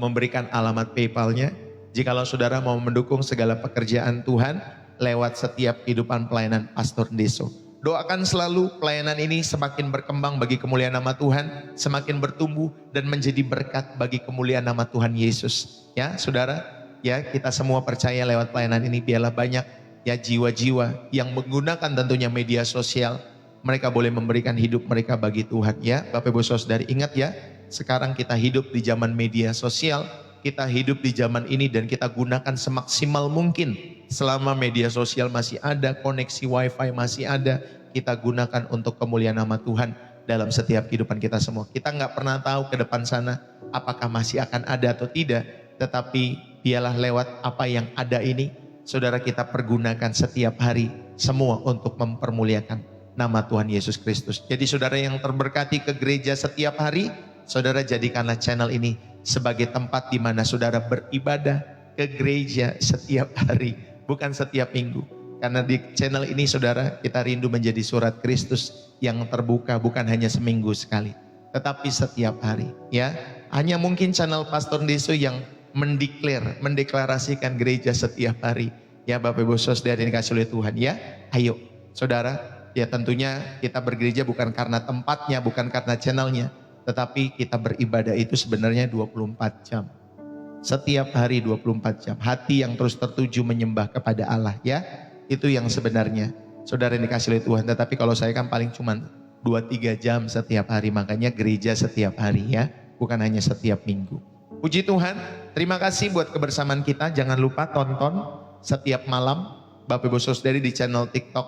memberikan alamat PayPal-nya. Jikalau saudara mau mendukung segala pekerjaan Tuhan, lewat setiap kehidupan pelayanan Pastor Deso. Doakan selalu pelayanan ini semakin berkembang bagi kemuliaan nama Tuhan, semakin bertumbuh dan menjadi berkat bagi kemuliaan nama Tuhan Yesus. Ya saudara, ya kita semua percaya lewat pelayanan ini biarlah banyak ya jiwa-jiwa yang menggunakan tentunya media sosial. Mereka boleh memberikan hidup mereka bagi Tuhan ya. Bapak Ibu Saudari ingat ya, sekarang kita hidup di zaman media sosial. Kita hidup di zaman ini dan kita gunakan semaksimal mungkin. Selama media sosial masih ada, koneksi wifi masih ada, kita gunakan untuk kemuliaan nama Tuhan dalam setiap kehidupan kita semua. Kita nggak pernah tahu ke depan sana apakah masih akan ada atau tidak. Tetapi biarlah lewat apa yang ada ini, saudara kita pergunakan setiap hari semua untuk mempermuliakan nama Tuhan Yesus Kristus. Jadi saudara yang terberkati ke gereja setiap hari, saudara jadikanlah channel ini sebagai tempat di mana saudara beribadah ke gereja setiap hari, bukan setiap minggu. Karena di channel ini saudara kita rindu menjadi surat Kristus yang terbuka bukan hanya seminggu sekali, tetapi setiap hari. Ya, hanya mungkin channel Pastor Deso yang mendeklarasikan gereja setiap hari. Ya Bapak Ibu Saudara yang dikasihi oleh Tuhan ya, ayo saudara, ya tentunya kita bergereja bukan karena tempatnya, bukan karena channelnya, tetapi kita beribadah itu sebenarnya 24 jam. Setiap hari 24 jam. Hati yang terus tertuju menyembah kepada Allah ya. Itu yang sebenarnya. Saudara yang dikasihi oleh Tuhan. Tetapi kalau saya kan paling cuma 2-3 jam setiap hari. Makanya gereja setiap hari ya. Bukan hanya setiap minggu. Puji Tuhan. Terima kasih buat kebersamaan kita. Jangan lupa tonton setiap malam. Bapak Ibu Saudari di channel TikTok.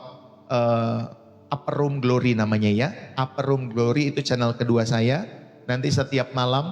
Upper Room Glory namanya ya. Upper Room Glory itu channel kedua saya. Nanti setiap malam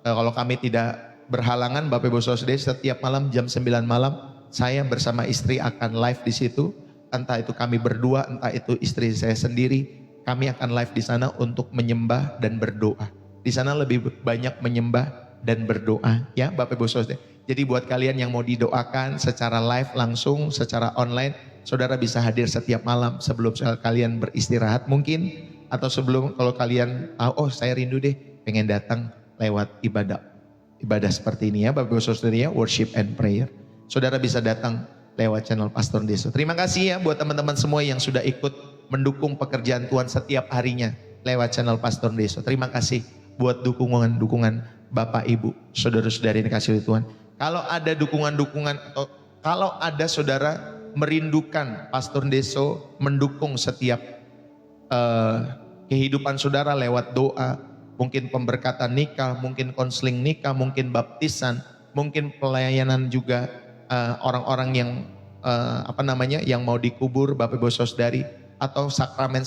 kalau kami tidak berhalangan Bapak Ibu Saudara setiap malam jam 9 malam saya bersama istri akan live di situ. Entah itu kami berdua, entah itu istri saya sendiri. Kami akan live di sana untuk menyembah dan berdoa. Di sana lebih banyak menyembah dan berdoa ya Bapak Ibu Saudara. Jadi buat kalian yang mau didoakan secara live langsung, secara online, saudara bisa hadir setiap malam sebelum kalian beristirahat mungkin. Atau sebelum kalau kalian tahu, oh saya rindu deh pengen datang lewat ibadah seperti ini ya Bapak Ibu Saudara ya, worship and prayer. Saudara bisa datang lewat channel Pastor Deso. Terima kasih ya buat teman-teman semua yang sudah ikut mendukung pekerjaan Tuhan setiap harinya lewat channel Pastor Deso. Terima kasih buat dukungan-dukungan Bapak Ibu, saudara-saudari yang dikasihi oleh Tuhan. Kalau ada dukungan-dukungan atau kalau ada saudara merindukan Pastor Deso mendukung setiap kehidupan saudara lewat doa, mungkin pemberkatan nikah, mungkin konseling nikah, mungkin baptisan, mungkin pelayanan juga orang-orang yang yang mau dikubur Bapak Ibu Saudari, atau sakramen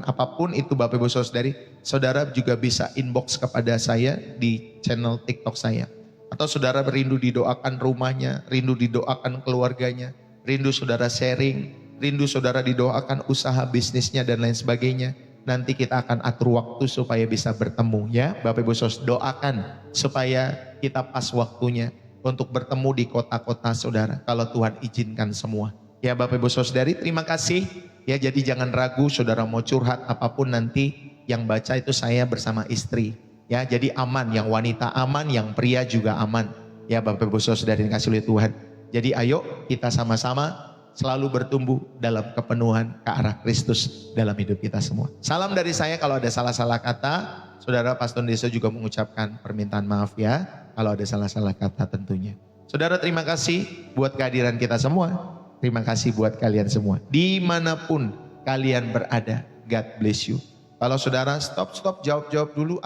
apapun itu Bapak Ibu Saudari, saudara juga bisa inbox kepada saya di channel TikTok saya. Atau saudara rindu didoakan rumahnya, rindu didoakan keluarganya, rindu saudara sharing, rindu saudara didoakan usaha bisnisnya dan lain sebagainya. Nanti kita akan atur waktu supaya bisa bertemu ya Bapak Ibu Saudara. Doakan supaya kita pas waktunya untuk bertemu di kota-kota saudara kalau Tuhan izinkan semua. Ya Bapak Ibu Saudari, terima kasih. Ya jadi jangan ragu saudara mau curhat apapun nanti yang baca itu saya bersama istri. Ya jadi aman, yang wanita aman, yang pria juga aman. Ya Bapak Ibu Saudari yang dikasihi oleh Tuhan. Jadi ayo kita sama-sama selalu bertumbuh dalam kepenuhan ke arah Kristus dalam hidup kita semua. Salam dari saya, kalau ada salah-salah kata, saudara Pastor Deso juga mengucapkan permintaan maaf ya, kalau ada salah-salah kata tentunya. Saudara terima kasih buat kehadiran kita semua, terima kasih buat kalian semua. Dimanapun kalian berada, God bless you. Kalau saudara stop, jawab dulu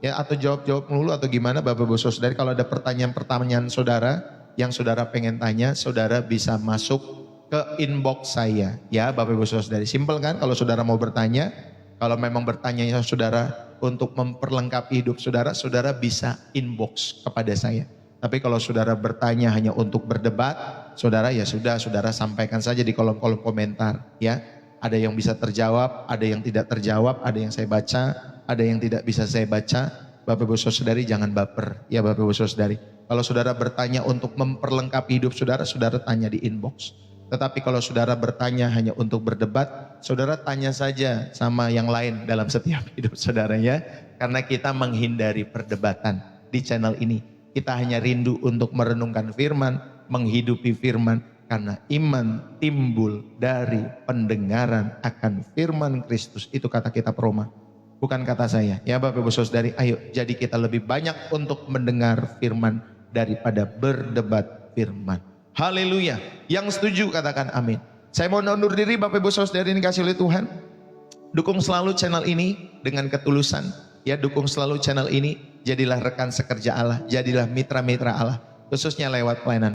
ya, atau jawab dulu atau gimana Bapak Ibu Saudara. Kalau ada pertanyaan-pertanyaan saudara yang saudara pengen tanya, saudara bisa masuk ke inbox saya ya Bapak Ibu Saudara. Simpel kan kalau saudara mau bertanya. Kalau memang bertanya saudara untuk memperlengkapi hidup saudara, saudara bisa inbox kepada saya. Tapi kalau saudara bertanya hanya untuk berdebat, saudara ya sudah, saudara sampaikan saja di kolom-kolom komentar ya. Ada yang bisa terjawab, ada yang tidak terjawab, ada yang saya baca, ada yang tidak bisa saya baca. Bapak Ibu Saudari jangan baper ya Bapak Ibu Saudari. Kalau saudara bertanya untuk memperlengkapi hidup saudara, saudara tanya di inbox. Tetapi kalau saudara bertanya hanya untuk berdebat, saudara tanya saja sama yang lain dalam setiap hidup saudara ya. Karena kita menghindari perdebatan di channel ini. Kita hanya rindu untuk merenungkan firman, menghidupi firman, Karena iman timbul dari pendengaran akan firman Kristus. Itu kata kitab Roma, bukan kata saya. Ya Bapak Ibu Saudari, ayo jadi kita lebih banyak untuk mendengar firman daripada berdebat firman. Haleluya. Yang setuju katakan amin. Saya mau undur diri Bapak Ibu Saudari yang dikasihi oleh Tuhan. Dukung selalu channel ini dengan ketulusan. Ya, dukung selalu channel ini. Jadilah rekan sekerja Allah, jadilah mitra-mitra Allah, khususnya lewat pelayanan.